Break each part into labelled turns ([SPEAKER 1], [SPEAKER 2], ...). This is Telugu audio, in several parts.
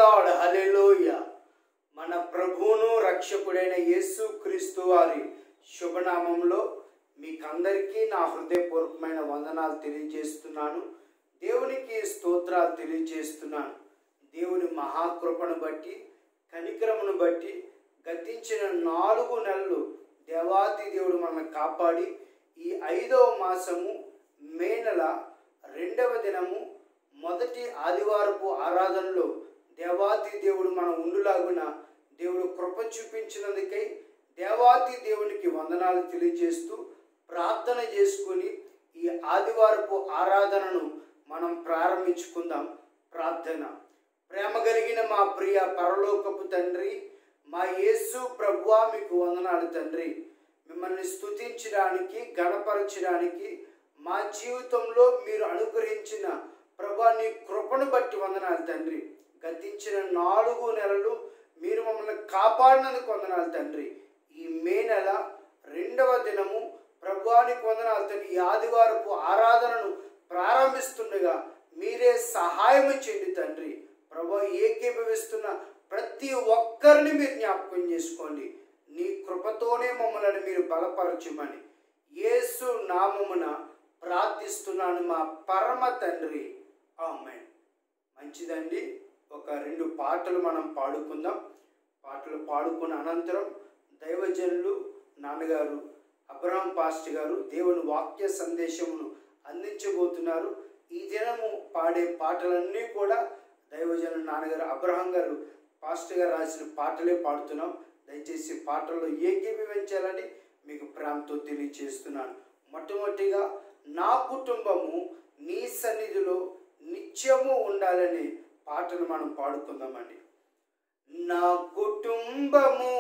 [SPEAKER 1] లార్డ్, హల్లెలూయా. మన ప్రభువును రక్షకుడైన యేసు క్రీస్తు వారి శుభనామంలో మీకందరికీ నా హృదయపూర్వకమైన వందనాలు తెలియజేస్తున్నాను. దేవునికి స్తోత్రాలు తెలియజేస్తున్నాను. దేవుని మహాకృపను బట్టి, కనికరమును బట్టి గతించిన 4 నెలలు దేవాతి దేవుడు మనల్ని కాపాడి ఈ 5వ మాసము మే నెల 2వ దినము మొదటి ఆదివారపు ఆరాధనలో దేవాతి దేవుడు మనం ఉండులాగున దేవుడు కృప చూపించినందుకై దేవాతి దేవునికి వందనాలు తెలియజేస్తూ ప్రార్థన చేసుకొని ఈ ఆదివారపు ఆరాధనను మనం ప్రారంభించుకుందాం. ప్రార్థన. ప్రేమ కలిగిన మా ప్రియ పరలోకపు తండ్రి, మా యేసు ప్రభువా, మీకు వందనాలు తండ్రి. మిమ్మల్ని స్తుతించడానికి, గణపరచడానికి మా జీవితంలో మీరు అనుగ్రహించిన ప్రభా నీ కృపను బట్టి వందనాలు తండ్రి. గతించిన 4 నెలలు మీరు మమ్మల్ని కాపాడినందుకు వందనాలు తండ్రి. ఈ మే నెల 2వ దినము ప్రభువానికి వందనాలు తండ్రి. ఈ ఆదివారపు ఆరాధనను ప్రారంభిస్తుండగా మీరే సహాయం చేయండి తండ్రి. ప్రభు ఏకీభవిస్తున్న ప్రతి ఒక్కరిని మీరు జ్ఞాపకం చేసుకోండి. నీ కృపతోనే మమ్మల్ని మీరు బలపరచమని యేసు నామమున ప్రార్థిస్తున్నాను మా పరమ తండ్రి, ఆమేన్. మంచిదండి, ఒక 2 పాటలు మనం పాడుకుందాం. పాటలు పాడుకున్న అనంతరం దైవజనులు నాన్నగారు అబ్రహాం పాస్టర్ గారు దేవుని వాక్య సందేశమును అందించబోతున్నారు. ఈ దినము పాడే పాటలన్నీ కూడా దైవజనులు నాన్నగారు అబ్రహాం గారు పాస్టర్ గారు రాసిన పాటలే పాడుతున్నాం. దయచేసి పాటల్లో ఏకీభవించాలని మీకు ప్రేమతో తెలియజేస్తున్నాను. మొట్టమొదటిగా నా కుటుంబము నీ సన్నిధిలో నిత్యము ఉండాలని పాటలు మనం పాడుకుందామండి. నా కుటుంబము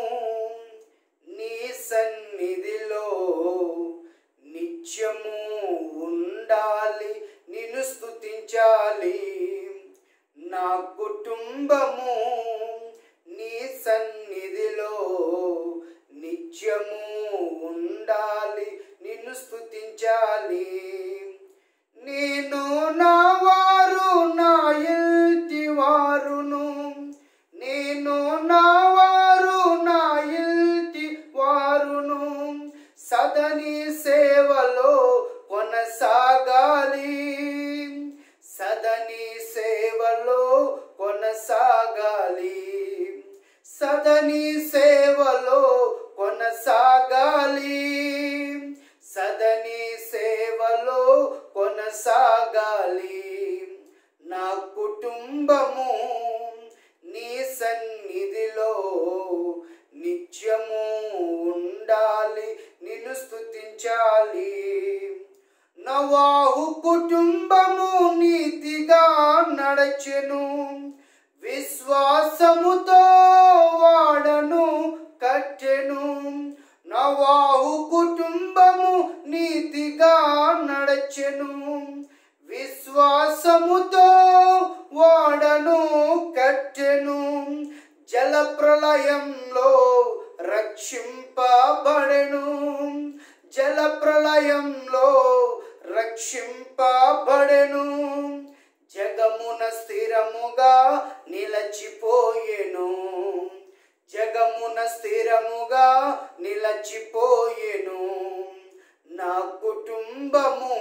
[SPEAKER 1] నీ సన్నిధిలో నిత్యము ఉండాలి, నిన్ను స్తుతించాలి. నా కుటుంబము నీ సన్నిధిలో నిత్యము ఉండాలి, నిన్ను స్తుతించాలి. నేను నా వారు నా ఇంటి వారును, నేను నా వారు నా ఇంటి వారును సదని సేవలో కొనసాగాలి, సదని సేవలో కొనసాగాలి, సదని సేవలో కొనసాగాలి, సదని సేవలో కొనసాగాలి. నా కుటుంబము నీ సన్నిధిలో నిత్యము ఉండాలి, నిన్ను స్తుతించాలి. నోవాహు కుటుంబము నీతిగా నడచెను, విశ్వాసముతో వాడను కట్టెను. నోవాహు కుటుంబము నీతిగా నడచెను, విశ్వాసముతో వాడను కట్టెను. జల ప్రళయంలో రక్షింపబడెను, జల ప్రళయంలో రక్షింపబడెను. జగమున స్థిరముగా నిలచిపోయెను, జగమున స్థిరముగా నిలచిపోయెను. నా కుటుంబము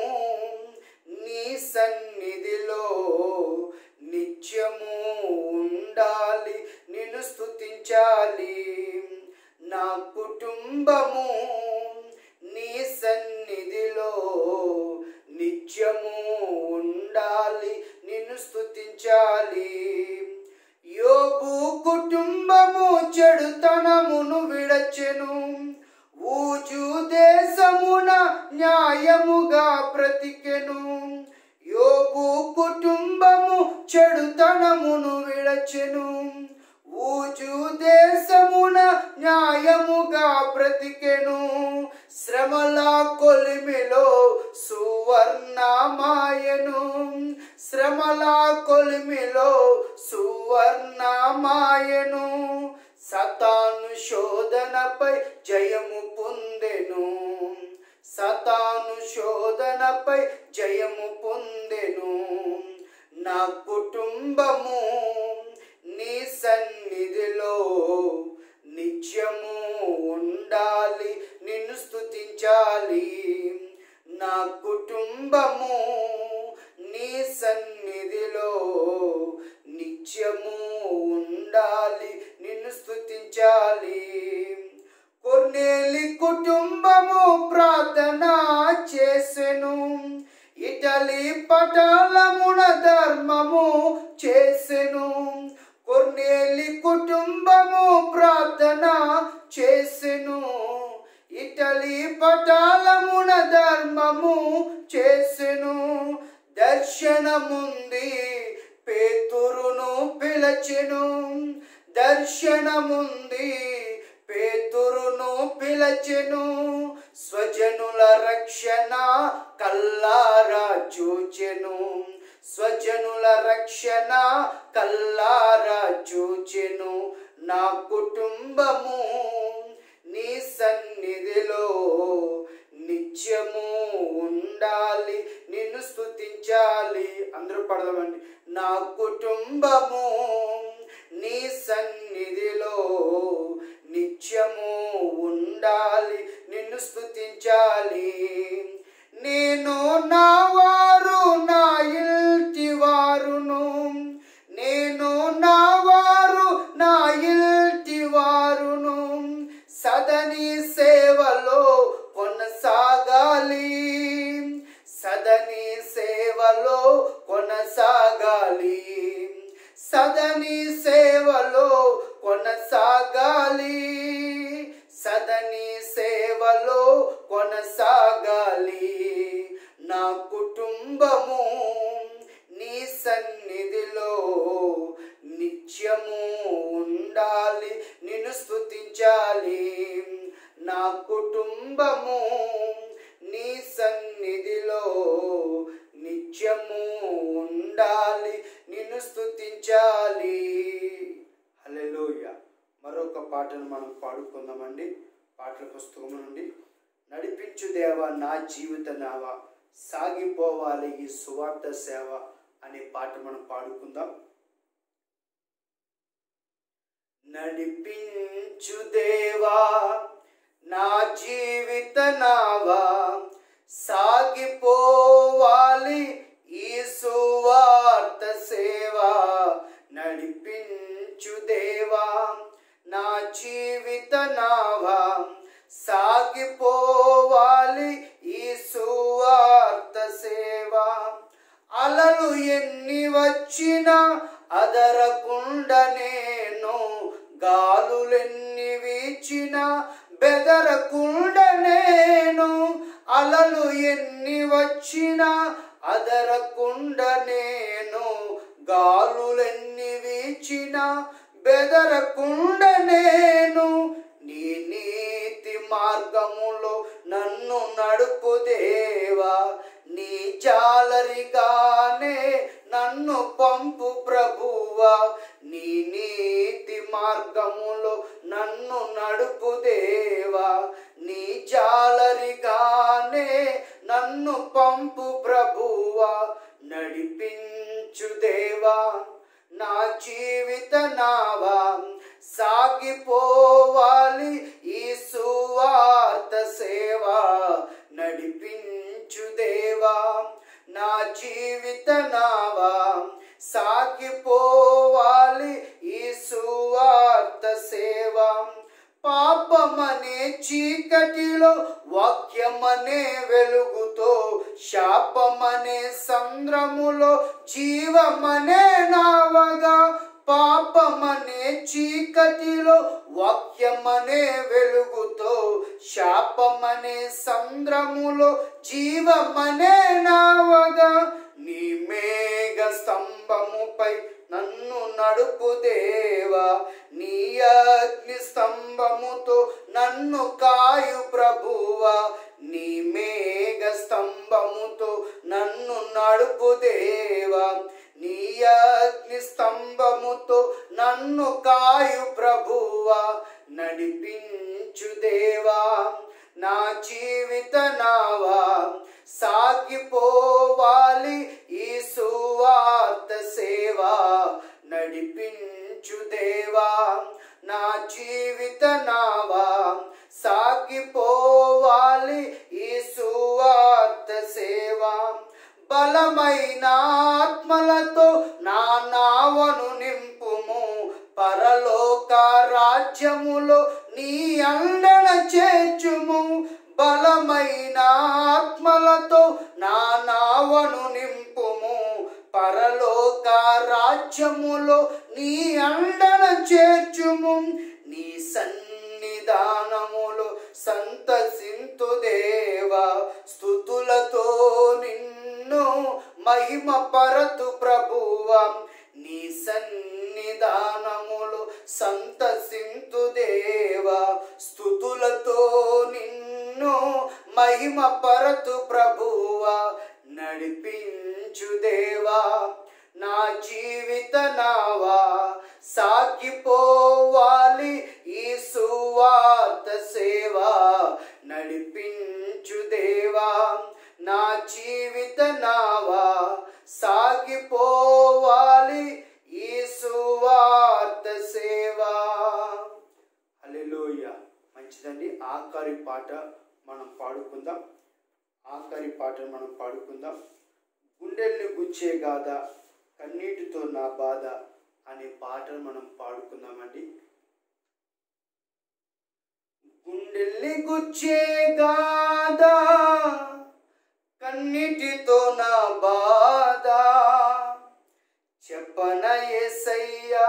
[SPEAKER 1] నీ సన్నిధిలో నిత్యము ఉండాలి, నిన్ను స్తుతించాలి. నా కుటుంబము నీ సన్నిధిలో నిత్యము ఉండాలి, నిన్ను స్తుతించాలి. యోబు కుటుంబము చెడుతనమును విడచెను, ఊజు దేశమున న్యాయముగా బ్రతికెను. యోబు కుటుంబము చెడుతనమును విడచెను, ఊజు దేశమున న్యాయముగా బ్రతికెను. శ్రమల కొలిమిలో సువర్ణమాయను, శ్రమల కొలిమిలో సువర్ణమాయను. సతాను శోధనపై జయము పొందెను, సతాను శోధనపై జయము పొందెను. నా కుటుంబము నీ చేసెను. కొర్నేలి కుటుంబము ప్రార్థన చేసెను. ఇటలీ పటాలమున ధర్మము చేసెను. దర్శనముంది పేతురును పిలచెను. దర్శనముంది పేతురును పిలచెను. స్వజనుల రక్షణ కల్లారా చూచెను. స్వజనుల రక్షణ కల్లారా చూచెను. నా కుటుంబము నీ సన్నిధిలో నిత్యము ఉండాలి, నిన్ను స్తుతించాలి. అందరూ పడదామండి. నా కుటుంబము నీ సన్నిధిలో నిత్యము ఉండాలి, నిన్ను స్తుతించాలి. నేను నా వారు నా ఇంటి వారును, నేను నా వారు నా ఇంటి వారును సదని సేవలో కొనసాగాలి. సదని సేవలో కొనసాగాలి. సదని సేవలో కొనసాగాలి. సదని సేవలో కొనసాగాలి. నా కుటుంబము నీ సన్నిధిలో నిత్యము ఉండాలి, నిన్ను స్తుతించాలి. నా కుటుంబము నీ సన్నిధిలో నిత్యము ఉండాలి, నిన్ను స్తుతించాలి. హల్లెలూయా. మరొక పాటను మనం పాడుకుందామండి. పాటల పుస్తకం నుండి నడిపించు దేవా నా జీవిత నావ, సాగిపోవాలి ఈ సువార్త సేవ అనే పాట మనం పాడుకుందాం. నడిపించు దేవా నా జీవిత నావా, సాగిపోవాలి ఈ సువార్త సేవ. నడిపించు దేవా నా జీవిత నావా, సాగిపోవాలి ఈ సువార్త సేవ. అలలు ఎన్ని వచ్చినా అదరకుండా నేను, గాలులెన్ని వీచినా బెదరకుండా నేను. అలలు ఎన్ని వచ్చినా అదరకుండా నేను, గాలులెన్ని వీచినా బెదరకుండా నేను. నీ నీతి మార్గములో నన్ను నడుపు దేవా, నీ జాలరిగానే నన్ను పంపు ప్రభువా. నీ నీతి మార్గములో నన్ను నడుపు దేవా, నీ జాలరిగానే నన్ను పంపు ప్రభువా. నడిపించు దేవా నా జీవిత నావా, సాగిపోవాలి ఈ సువార్త సేవ. నడిపించు దేవా నా జీవిత నావా, సాగిపోవాలి ఈ సువార్త సేవ. పాపమనే చీకటిలో వాక్యమనే వెలుగుతో, శాపమనే సంద్రములో జీవమనే నావగా. పాపమనే చీకటిలో వాక్యమనే వెలుగుతో, శాపమనే సంద్రములో జీవమనే నావగా. నీ మేఘ స్తంభముపై నన్ను నడుపు దేవా, నీ అగ్ని స్తంభముతో నన్ను కాయు ప్రభువా. నీ మేఘ స్తంభముతో నన్ను నడుపు దేవా, నీ అగ్ని స్తంభముతో నన్ను కాయు ప్రభువా. నడిపించు దేవా నా జీవిత నావా, సాగిపోవాలి ఈ సువార్త సేవ. నడిపించు దేవా నా జీవిత నావా, సాగిపోవాలి ఈ సువార్త సేవ. బలమైన ఆత్మలతో నా నావను నింపుము, పరలోక రాజ్యములో నీ అండన చేర్చుము. బలమైన ఆత్మలతో నా నావను నింపుము, పరలోక రాజ్య రాజ్యములో నీ అండన చేర్చుము, నీ సన్నిధానములో సంతసింతు దేవా. స్తుతులతో నిన్ను మహిమ పరతు ప్రభువా, నీ సన్నిధానములో సంతసింతు దేవా. స్తుతులతో నిన్ను మహిమ పరతు ప్రభువా, నడిపించు దేవా. నా జీవిత నావా సాగిపోవాలి ఈ సువార్త సేవ, నడిపించు దేవా. నా జీవిత నావా సాగిపోవాలి ఈ సువార్త సేవ. హల్లెలూయా. మంచిదండి. ఆఖరి పాట మనం పాడుకుందాం. గుండెల్ని గుచ్చే గాథ, కన్నీటితో నా బాధ అనే పాటను మనం పాడుకుందామండి. గుండెల్ని గుచ్చే గాథ, కన్నీటితో నా బాధ, చెప్పన యేసయ్యా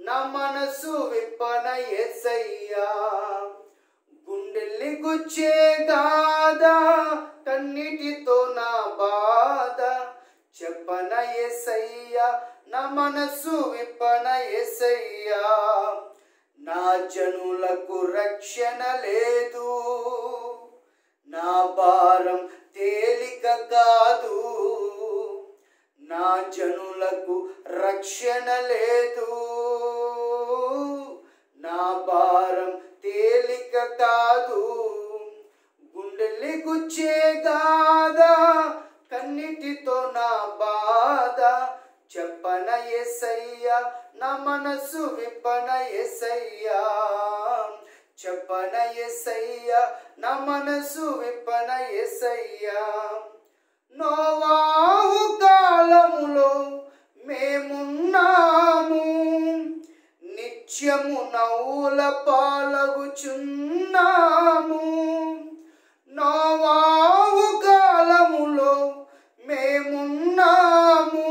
[SPEAKER 1] నా మనసు విప్పన యేసయ్యా. గుండెల్ని గుచ్చే గాథ, కన్నీటితో నా బాధ, చెప్పన యేసయ్యా నా మనసు విప్పన యేసయ్యా. నా జనులకు రక్షణ లేదు, నా భారం తేలిక కాదు. నా జనులకు రక్షణ లేదు, నా భారం తేలిక కాదు. గుండెల్ని గుచ్చే గాథ, కన్నీటితో నా బాధ, చెప్పన యేసయ్యా నా మనసు విప్పన యేసయ్యా. చెప్పన యేసయ్యా నా మనసు విప్పన యేసయ్యా. నోవాహు కాలములో మేమున్నాము, నిత్యము నవ్వుల పాలగుచున్నాము. నోవాహు కాలములో మేమున్నాము,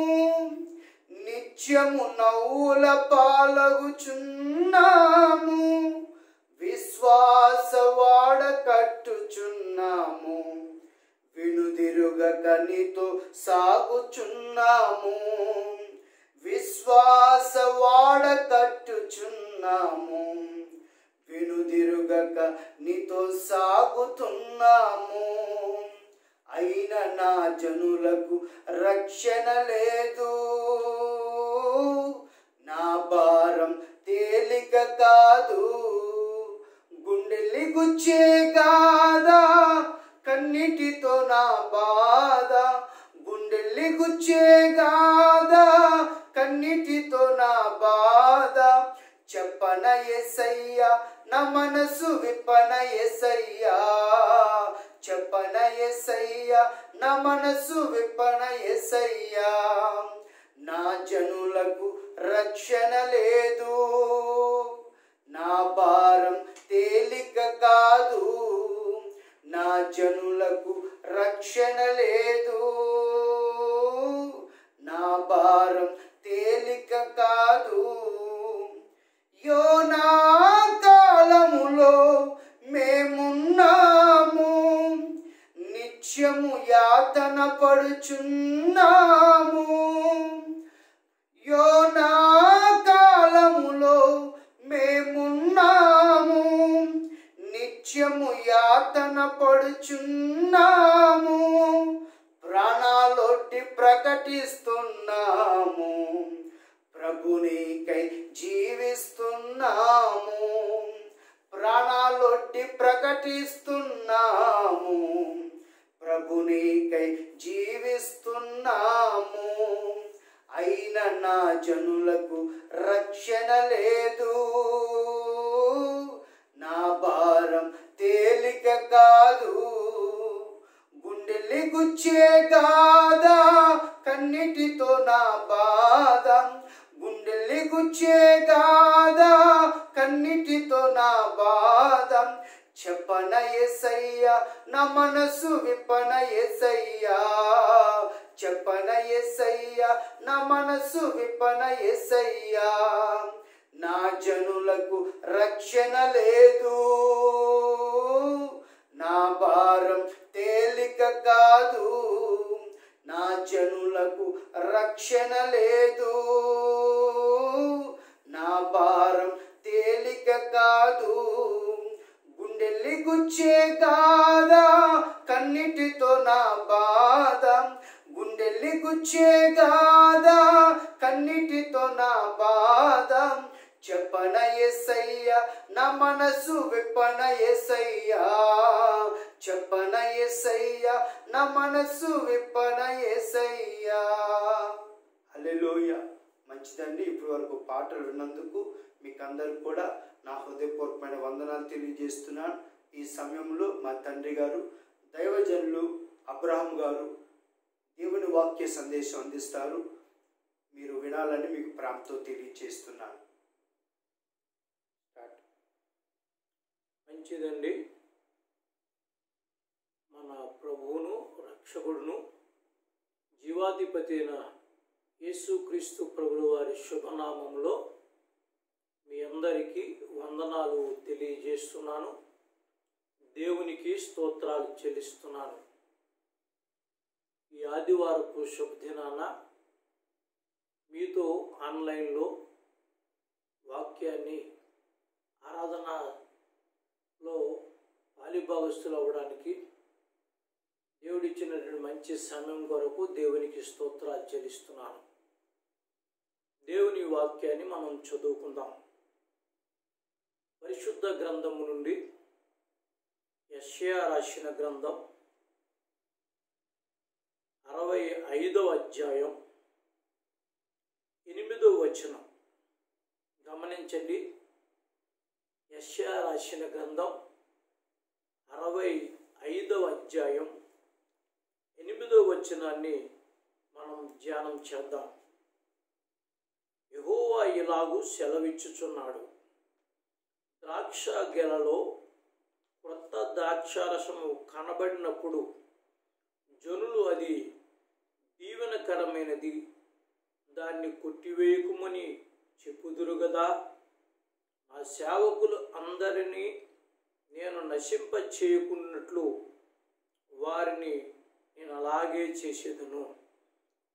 [SPEAKER 1] నిత్యము నవ్వుల పాలగుచున్నాము. విశ్వాస వాడ కట్టుచున్నాము, వినుదిరుగక నీతో సాగుచున్నాము. విశ్వాస వాడ కట్టుచున్నాము, వినుదిరుగక నీతో సాగుతున్నాము. అయిన నా జనులకు రక్షణ లేదు, నా భారం తేలిక కాదు. గుండెల్ని గుచ్చే గాథ, కన్నీటితో నా బాధ. గుండెల్ని గుచ్చే గాథ, కన్నీటితో నా బాధ, చెప్పన యేసయ్యా నా మనసు విప్పన యేసయ్యా. చెప్పన యేసయ్యా నా మనసు విప్పన యేసయ్యా. నా జనులకు రక్షణ లేదు, నా భారం తేలిక కాదు. నా జనులకు రక్షణ లేదు, నా భారం తేలిక కాదు. యోనా కాలములో మేమున్నాము, నిత్యము యాతన పడుచున్నాము. యోనా కాలములో మేమున్నాము, నిత్యము యాతన పడుచున్నాము. ప్రాణాలొడ్డి ప్రకటిస్తున్నాము, ప్రభునికై జీవిస్తున్నాము. ప్రాణాలొడ్డి ప్రకటిస్తున్నాము, ప్రభునికై జీవిస్తున్నాము. అయిన నా జనులకు రక్షణ లేదు, నా భారం తేలిక కాదు. గుండెల్ని గుచ్చే గాథ, కన్నీటితో నా బాధ. గుండెల్ని గుచ్చే గాథ, కన్నీటితో నా బాధ, చెప్పన యేసయ్యా నా మనసు విప్పన యేసయ్యా. చెప్పన యేసయ్యా, నా మనసు విప్పన యేసయ్యా. నా జనులకు రక్షణ లేదు, నా భారం తేలిక కాదు. నా జనులకు రక్షణ లేదు, నా భారం తేలిక కాదు. గుండెల్లి గుచ్చే గాథ, కన్నిటితో నా బాధ. గుండెల్లి గుచ్చే గాథ, కన్నిటితో నా బాధ. చెప్పన యేసయ్యా, నా మనసు విప్పన యేసయ్యా. చెప్పన యేసయ్యా, నా మనసు విప్పన యేసయ్యా. హల్లెలూయా. మంచిదండి. ఇప్పటి వరకు పాటలు విన్నందుకు మీకు అందరికి కూడా నా హృదయపూర్వకమైన వందనాలు తెలియజేస్తున్నాను. ఈ సమయంలో మా తండ్రి గారు దైవజనులు అబ్రహాం గారు దేవుని వాక్య సందేశం అందిస్తారు. మీరు వినాలని మీకు ప్రేమతో తెలియజేస్తున్నాను.
[SPEAKER 2] మంచిదండి. మన ప్రభువును రక్షకుడును జీవాధిపతి అయిన యేసుక్రీస్తు ప్రభుల వారి శుభనామంలో మీ అందరికీ వందనాలు తెలియజేస్తున్నాను. దేవునికి స్తోత్రాలు చెల్లిస్తున్నాను. ఈ ఆదివారపు శుభదినాన మీతో ఆన్లైన్లో వాక్యాన్ని ఆరాధనలో పాలిభాగస్తులు అవ్వడానికి దేవుడిచ్చినటువంటి మంచి సమయం కొరకు దేవునికి స్తోత్రాలు చెల్లిస్తున్నాను. దేవుని వాక్యాన్ని మనం చదువుకుందాం. పరిశుద్ధ గ్రంథము నుండి యెషయా రాసిన గ్రంథం 65వ అధ్యాయం 8వ వచనం గమనించండి. యెషయా రాసిన గ్రంథం 65వ అధ్యాయం 8వ వచనాన్ని మనం ధ్యానం చేద్దాం. యెహోవా ఇలాగు సెలవిచ్చుచున్నాడు, ద్రాక్ష గెలలో క్రొత్త ద్రాక్షారసము కనబడినప్పుడు జనులు అది దీవెనకరమైనది, దాన్ని కొట్టివేయకుమని చెప్పుదురు గదా. ఆ సేవకులు అందరినీ నేను నశింప చేయకున్నట్లు వారిని నేను అలాగే చేసేదను.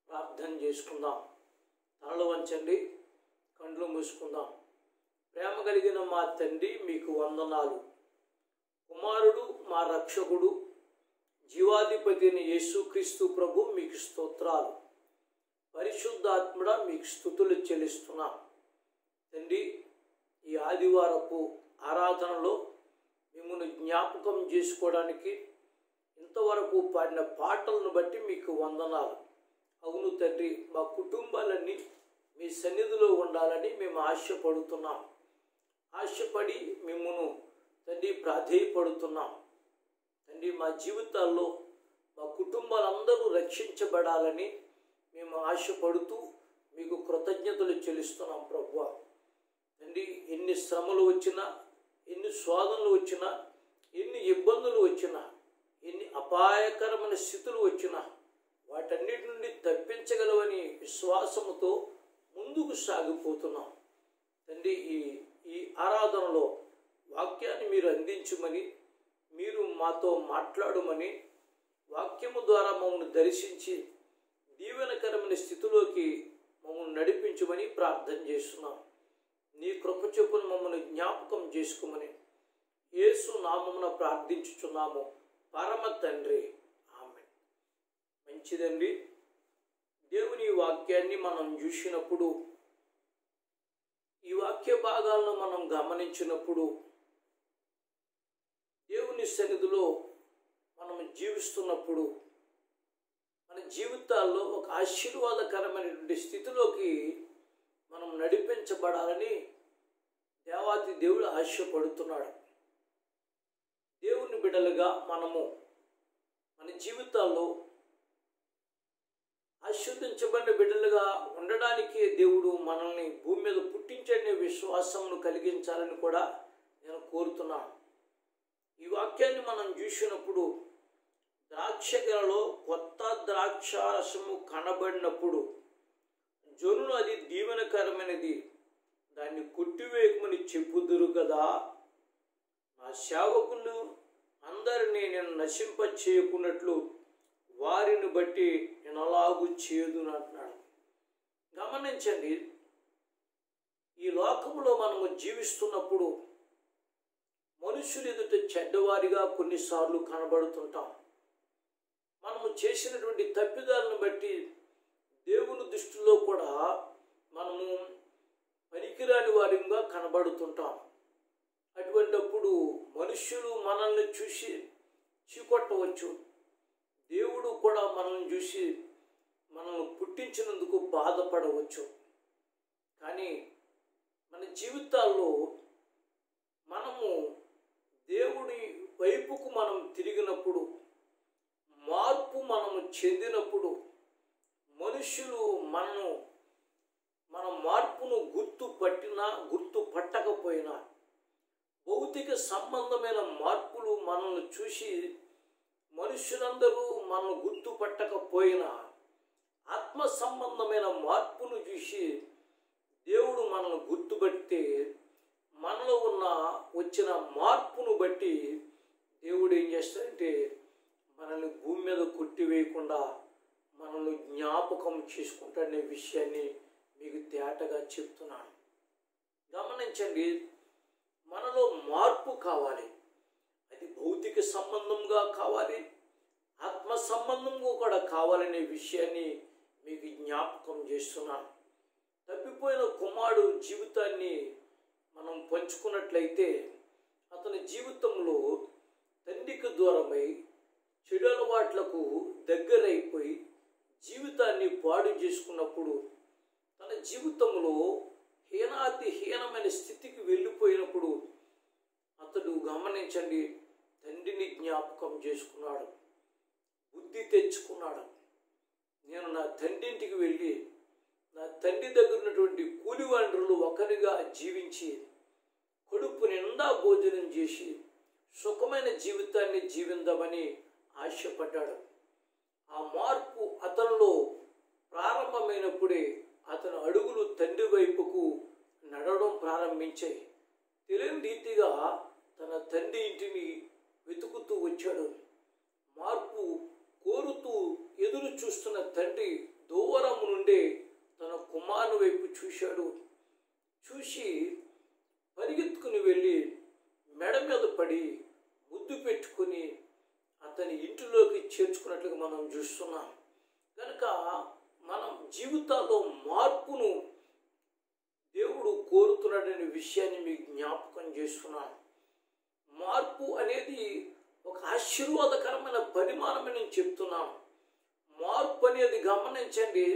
[SPEAKER 2] ప్రార్థన చేసుకుందాం. తలలు వంచండి, కండ్లు మూసుకుందాం. ప్రేమ కలిగిన మా తండ్రి, మీకు వందనాలు. కుమారుడు, మా రక్షకుడు, జీవాధిపతి అయిన యేసుక్రీస్తు ప్రభు మీకు స్తోత్రాలు. పరిశుద్ధాత్ముడ మీకు స్తుతులు చెల్లిస్తున్నాం. తండ్రి, ఈ ఆదివారపు ఆరాధనలో మిమ్మల్ని జ్ఞాపకం చేసుకోవడానికి ఇంతవరకు పాడిన పాటలను బట్టి మీకు వందనాలు. అవును తండ్రి, మా కుటుంబాలన్నీ మీ సన్నిధిలో ఉండాలని మేము ఆశపడుతున్నాం. ఆశపడి మిమ్మల్ని తండ్రి ప్రాధేయపడుతున్నాం. తండ్రి, మా జీవితాల్లో మా కుటుంబాలందరూ రక్షించబడాలని మేము ఆశపడుతూ మీకు కృతజ్ఞతలు చెల్లిస్తున్నాం ప్రభువా. తండ్రి, ఎన్ని శ్రమలు వచ్చినా, ఎన్ని శోధనలు వచ్చినా, ఎన్ని ఇబ్బందులు వచ్చినా, ఎన్ని అపాయకరమైన స్థితులు వచ్చినా వాటన్నిటి నుండి తప్పించగలవని విశ్వాసముతో ముందుకు సాగిపోతున్నాం. తండ్రి, ఈ ఆరాధనలో వాక్యాన్ని మీరు అందించమని, మీరు మాతో మాట్లాడమని, వాక్యము ద్వారా మమ్మల్ని దర్శించి దీవెనకరమైన స్థితిలోకి మమ్మల్ని నడిపించమని ప్రార్థన చేస్తున్నాం. నీ కృప చొప్పున మమ్మల్ని జ్ఞాపకం చేసుకోమని యేసు నామమున ప్రార్థించుచున్నాము పరమ తండ్రి, ఆమేన్. మంచిదండి. దేవుని వాక్యాన్ని మనం చూసినప్పుడు, ఈ వాక్య భాగాలను మనం గమనించినప్పుడు, దేవుని సన్నిధిలో మనం జీవిస్తున్నప్పుడు మన జీవితాల్లో ఒక ఆశీర్వాదకరమైనటువంటి స్థితిలోకి మనం నడిపించబడాలని దేవాతి దేవుడు ఆశపడుతున్నాడు. దేవుని బిడ్డలుగా మనము మన జీవితాల్లో ఆశీర్వదించబడిన బిడ్డలుగా ఉండడానికి దేవుడు మనల్ని భూమి మీద పుట్టించని విశ్వాసమును కలిగించాలని కూడా నేను కోరుతున్నాను. ఈ వాక్యాన్ని మనం చూసినప్పుడు ద్రాక్ష గెలలో కొత్త ద్రాక్షారసము కనబడినప్పుడు జనులు అది దీవెనకరమైనది, దాన్ని కొట్టివేయకమని చెప్పుదురు కదా. నా సేవకులు అందరినీ నేను నశింప చేయకున్నట్లు వారిని బట్టి నేను అలాగూ చేయదును అంటున్నాడు. గమనించండి, ఈ లోకంలో మనము జీవిస్తున్నప్పుడు మనుషులు ఎదుట చెడ్డవారిగా కొన్నిసార్లు కనబడుతుంటాం. మనము చేసినటువంటి తప్పిదాలను బట్టి దేవుని దృష్టిలో కూడా మనము పనికిరాని వారిగా కనబడుతుంటాం. అటువంటప్పుడు మనుష్యులు మనల్ని చూసి చీకొట్టవచ్చు, దేవుడు కూడా మనల్ని చూసి మనల్ని పుట్టించినందుకు బాధపడవచ్చు. కానీ మన జీవితాల్లో మనము దేవుడి వైపుకు మనం తిరిగినప్పుడు, మార్పు మనము చెందినప్పుడు, మనుషులు మన మార్పును గుర్తుపట్టినా గుర్తుపట్టకపోయినా, భౌతిక సంబంధమైన మార్పులు మనల్ని చూసి మనుషులందరూ మనల్ని గుర్తుపట్టకపోయినా, ఆత్మ సంబంధమైన మార్పును చూసి దేవుడు మనల్ని గుర్తుపడితే, మనలో వచ్చిన మార్పును బట్టి దేవుడు ఏం చేస్తాడంటే మనల్ని భూమి మీద కొట్టివేయకుండా మనల్ని జ్ఞాపకం చేసుకుంటాడనే విషయాన్ని మీకు తేటగా చెప్తున్నాను. గమనించండి, మనలో మార్పు కావాలి. అది భౌతిక సంబంధంగా కావాలి, ఆత్మ సంబంధంగా కూడా కావాలనే విషయాన్ని మీకు జ్ఞాపకం చేస్తున్నాను. తప్పిపోయిన కుమారుడు జీవితాన్ని మనం పంచుకున్నట్లయితే, అతని జీవితంలో తండ్రికి దూరమై చెడు అలవాట్లకు దగ్గరైపోయి జీవితాన్ని పాడు చేసుకున్నప్పుడు, తన జీవితంలో హీనాతి హీనమైన స్థితికి వెళ్ళిపోయినప్పుడు అతడు గమనించండి, తండ్రిని జ్ఞాపకం చేసుకున్నాడు, బుద్ధి తెచ్చుకున్నాడు. నేను నా తండ్రి ఇంటికి వెళ్ళి నా తండ్రి దగ్గర ఉన్నటువంటి కూలివాండ్రులు ఒకరిగా జీవించి కడుపు నిండా భోజనం చేసి సుఖమైన జీవితాన్ని జీవిందామని ఆశపడ్డాడు. ఆ మార్పు అతనిలో ప్రారంభమైనప్పుడే అతని అడుగులు తండ్రి వైపుకు నడవడం ప్రారంభించాయి. తెలియని రీతిగా తన తండ్రి ఇంటిని వెతుకుతూ వచ్చాడు. మార్పు కోరుతూ ఎదురు చూస్తున్న తండ్రి దూరం నుండే తన కుమారుని వైపు చూశాడు. చూసి పరిగెత్తుకుని వెళ్ళి మెడ మీద పడి ముద్దు పెట్టుకుని అతని ఇంటిలోకి చేర్చుకున్నట్లుగా మనం చూస్తున్నాం. కనుక మనం జీవితాల్లో మార్పును దేవుడు కోరుతున్నాడనే విషయాన్ని మీకు జ్ఞాపకం చేస్తున్నాను. మార్పు అనేది ఒక ఆశీర్వాదకరమైన పరిమాణమని నేను చెప్తున్నాను. మార్పు అనేది గమనించండి,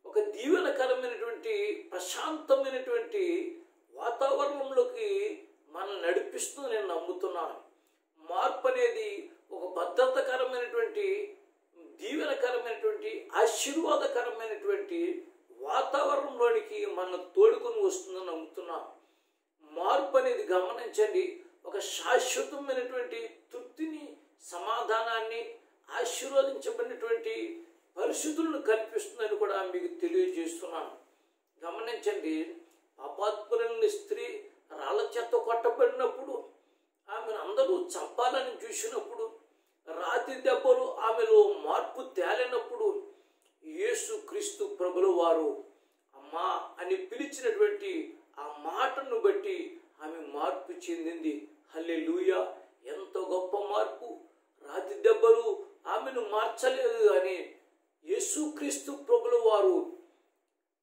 [SPEAKER 2] ఒక దీవెనకరమైనటువంటి ప్రశాంతమైనటువంటి వాతావరణంలోకి మనం నడిపిస్తుంది నేను నమ్ముతున్నాను. మార్పు అనేది ఒక భద్రతకరమైనటువంటి, దీవెనకరమైనటువంటి, ఆశీర్వాదకరమైనటువంటి వాతావరణంలోనికి మనం తోడుకొని వస్తుందని నమ్ముతున్నాం. మార్పు అనేది గమనించండి, ఒక శాశ్వతమైనటువంటి తృప్తిని, సమాధానాన్ని, ఆశీర్వదించబడినటువంటి పరిస్థితులను కల్పిస్తుందని కూడా మీకు తెలియజేస్తున్నాను. గమనించండి, పాపాత్ములైన స్త్రీ రాళ్ళ చేత కొట్టబడినప్పుడు, ఆమెను అందరూ చంపాలని చూసినప్పుడు, రాతి దెబ్బలు ఆమెలో మార్పు తేలినప్పుడు యేసు క్రీస్తు ప్రభుల వారు అమ్మా అని పిలిచినటువంటి ఆ మాటను బట్టి ఆమె మార్పు చెందింది. హల్లెలూయా! ఎంత గొప్ప మార్పు! రాతి దెబ్బలు ఆమెను మార్చలేదు, కానీ యేసుక్రీస్తు ప్రభుల వారు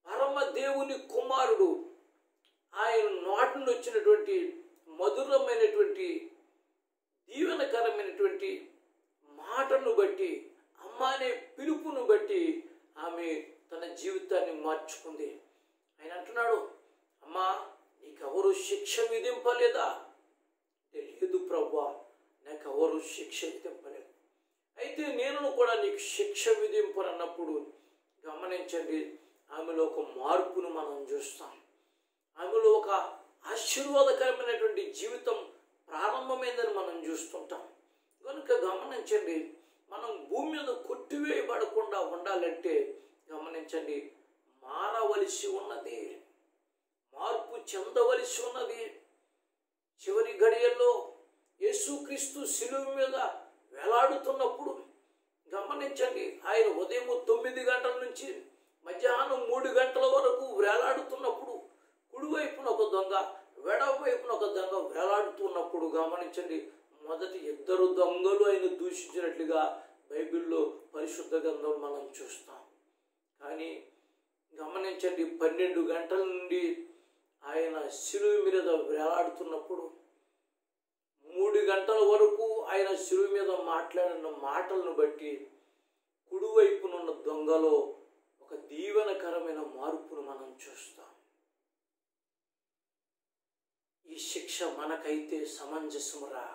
[SPEAKER 2] పరమ దేవుని కుమారుడు, ఆయన నోటి నుండి వచ్చినటువంటి మధురమైనటువంటి దీవెనకరమైనటువంటి మాటను బట్టి, అమ్మ అనే పిలుపును బట్టి ఆమె తన జీవితాన్ని మార్చుకుంది. ఆయన అంటున్నాడు, అమ్మా నీకెవరు శిక్ష విధింపలేదా? లేదు ప్రభువా, నాకెవరు శిక్ష విధింపలేదు. అయితే నేను కూడా నీకు శిక్ష విధింపనన్నప్పుడు గమనించండి, ఆమెలో ఒక మార్పును మనం చూస్తాం. ఆమెలో ఒక ఆశీర్వాదకరమైనటువంటి జీవితం ప్రారంభమైందని మనం చూస్తుంటాం. కనుక గమనించండి, మనం భూమి మీద కొట్టివేయబడకుండా ఉండాలంటే గమనించండి, మారవలసి ఉన్నది, మార్పు చెందవలసి ఉన్నది. చివరి గడియల్లో యేసుక్రీస్తు శిలువ మీద వేలాడుతున్నప్పుడు గమనించండి, ఆయన ఉదయం 9 గంటల నుంచి మధ్యాహ్నం 3 గంటల వరకు వేలాడుతున్నప్పుడు కుడివైపున ఒక దొంగ, ఎడమవైపున ఒక దొంగ వేలాడుతున్నప్పుడు గమనించండి, మొదటి 2 దొంగలు ఆయన దూషించినట్లుగా బైబిల్లో పరిశుద్ధ గ్రంథం మనం చూస్తాం. కానీ గమనించండి, 12 గంటల నుండి ఆయన శిలువ మీద వేలాడుతున్నప్పుడు 3 గంటల వరకు ఆయన శిలువ మీద మాట్లాడిన మాటలను బట్టి కుడివైపునున్న దొంగలో ఒక దీవెనకరమైన మార్పును మనం చూస్తాం. ఈ శిక్ష మనకైతే సమంజసమురా,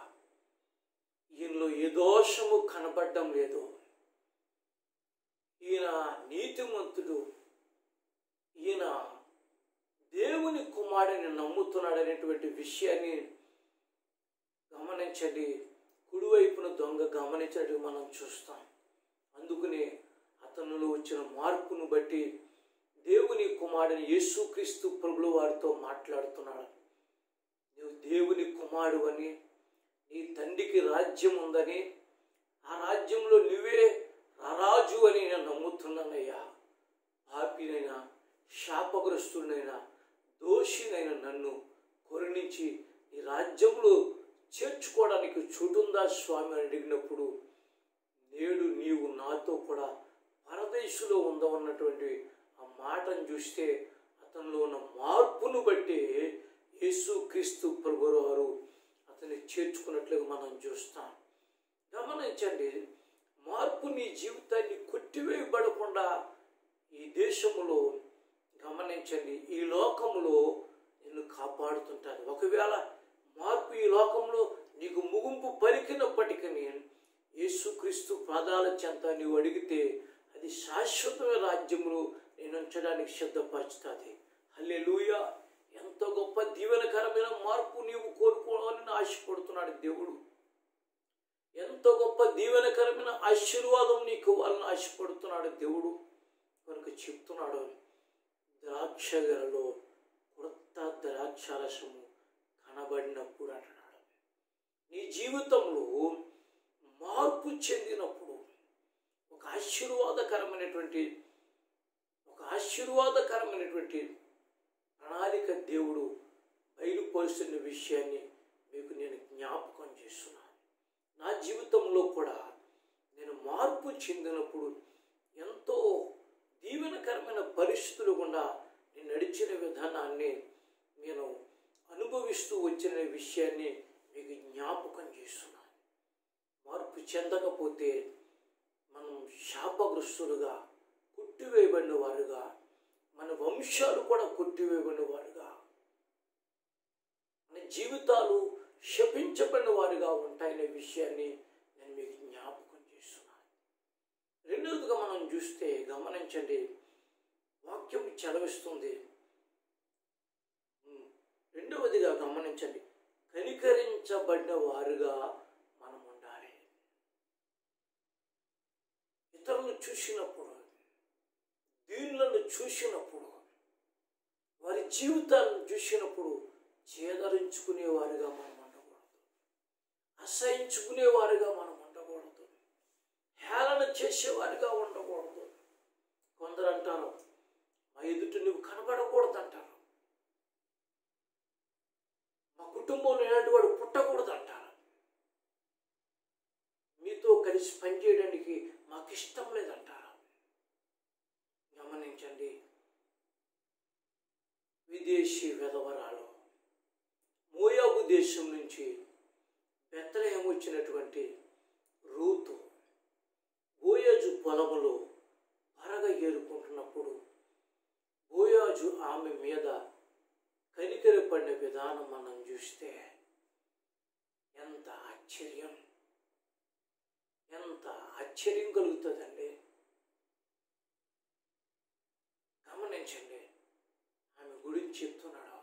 [SPEAKER 2] ఈయనలో ఏ దోషము కనబడడం లేదు, ఈయన నీతిమంతుడు, ఈయన దేవుని కుమారుని నమ్ముతున్నాడు అనేటువంటి విషయాన్ని గమనించండి, కుడివైపున దొంగ గమనించడం మనం చూస్తాం. అందుకనే అతనిలో వచ్చిన మార్పును బట్టి దేవుని కుమారుని యేసుక్రీస్తు ప్రభుల వారితో మాట్లాడుతున్నాడు. నువ్వు దేవుని కుమారుడు అని, నీ తండ్రికి రాజ్యం ఉందని, ఆ రాజ్యంలో నువ్వే రారాజు అని నేను నమ్ముతున్నానయ్యా. పాపినైనా, శాపగ్రస్తుడైనా, దోషినైనా నన్ను కరుణించి నీ రాజ్యంలో చేర్చుకోవడానికి చోటుందా స్వామి అని అడిగినప్పుడు, నేడు నీవు నాతో కూడా పరదేశులో ఉందన్నటువంటి ఆ మాటను చూస్తే అతనిలో ఉన్న మార్పును బట్టి యేసుక్రీస్తు ప్రభువారు అతన్ని చేర్చుకున్నట్లుగా మనం చూస్తాం. గమనించండి, మార్పు నీ జీవితాన్ని కొట్టివేయబడకుండా ఈ దేశంలో గమనించండి, ఈ లోకంలో నిన్ను కాపాడుతుంటాను. ఒకవేళ మార్పు ఈ లోకంలో నీకు ముగింపు పలికినప్పటికీ యేసుక్రీస్తు పాదాల చెంత నీవు అడిగితే అది శాశ్వతమైన రాజ్యంలో నేను ఉంచడానికి సిద్ధపరుస్తుంది. హల్లెలూయా! ఎంతో గొప్ప దీవెనకరమైన మార్పు నీవు కోరుకోవాలని ఆశపడుతున్నాడు దేవుడు. ఎంతో గొప్ప దీవెనకరమైన ఆశీర్వాదం నీకు వాళ్ళని ఆశపడుతున్నాడు దేవుడు. కనుక చెప్తున్నాడు, ద్రాక్ష గెలలో కొత్త ద్రాక్షారసము కనబడినప్పుడు అంటున్నాడు. నీ జీవితంలో మార్పు చెందినప్పుడు ఒక ఆశీర్వాదకరమైనటువంటి ప్రణాళిక దేవుడు బయలుపరుస్తున్న విషయాన్ని మీకు నేను జ్ఞాపకం చేస్తున్నాను. నా జీవితంలో కూడా నేను మార్పు చెందినప్పుడు ఎంతో దీవెనకరమైన పరిస్థితులు గుండా నేను నడిచిన విధానాన్ని నేను అనుభవిస్తూ వచ్చిన విషయాన్ని మీకు జ్ఞాపకం చేస్తున్నాను. మార్పు చెందకపోతే మనం శాపగ్రస్తులుగా, కొట్టివేయబడిన వారుగా, మన వంశాలు కూడా కొట్టివేయబడిన వారుగా, మన జీవితాలు శపించబడిన వారుగా ఉంటాయనే విషయాన్ని నేను మీకు జ్ఞాపకం చేస్తున్నాను. రెండవదిగా మనం చూస్తే గమనించండి, వాక్యం చదివిస్తుంది. రెండవదిగా గమనించండి, కనికరించబడిన వారుగా మనం ఉండాలి. ఇతరులను చూసినప్పుడు, దీనులను చూసినప్పుడు, వారి జీవితాలను చూసినప్పుడు చేదరించుకునేవారుగా మనం ఉండకూడదు, అసహించుకునేవారుగా మనం ఉండకూడదు, హేళన చేసేవారుగా ఉండకూడదు. కొందరు అంటారు, మా ఎదుట నువ్వు కనబడకూడదు అంటారు, మా కుటుంబంలో ఇలాంటి వాడు పుట్టకూడదు అంటారు, మీతో కలిసి పనిచేయడానికి మాకు ఇష్టం లేదంటారు. గమనించండి, విదేశీ విధవరాలు మోయాబు దేశం నుంచి బెత్లెహేము వచ్చినటువంటి రూతు బోయాజు పొలములో పరగ ఏరుకుంటున్నప్పుడు బోయాజు ఆమె మీద కనికరపడిన విధానం మనం చూస్తే ఎంత ఆశ్చర్యం కలుగుతుందండి. గమనించండి, ఆమె గురించి చెప్తున్నాడు,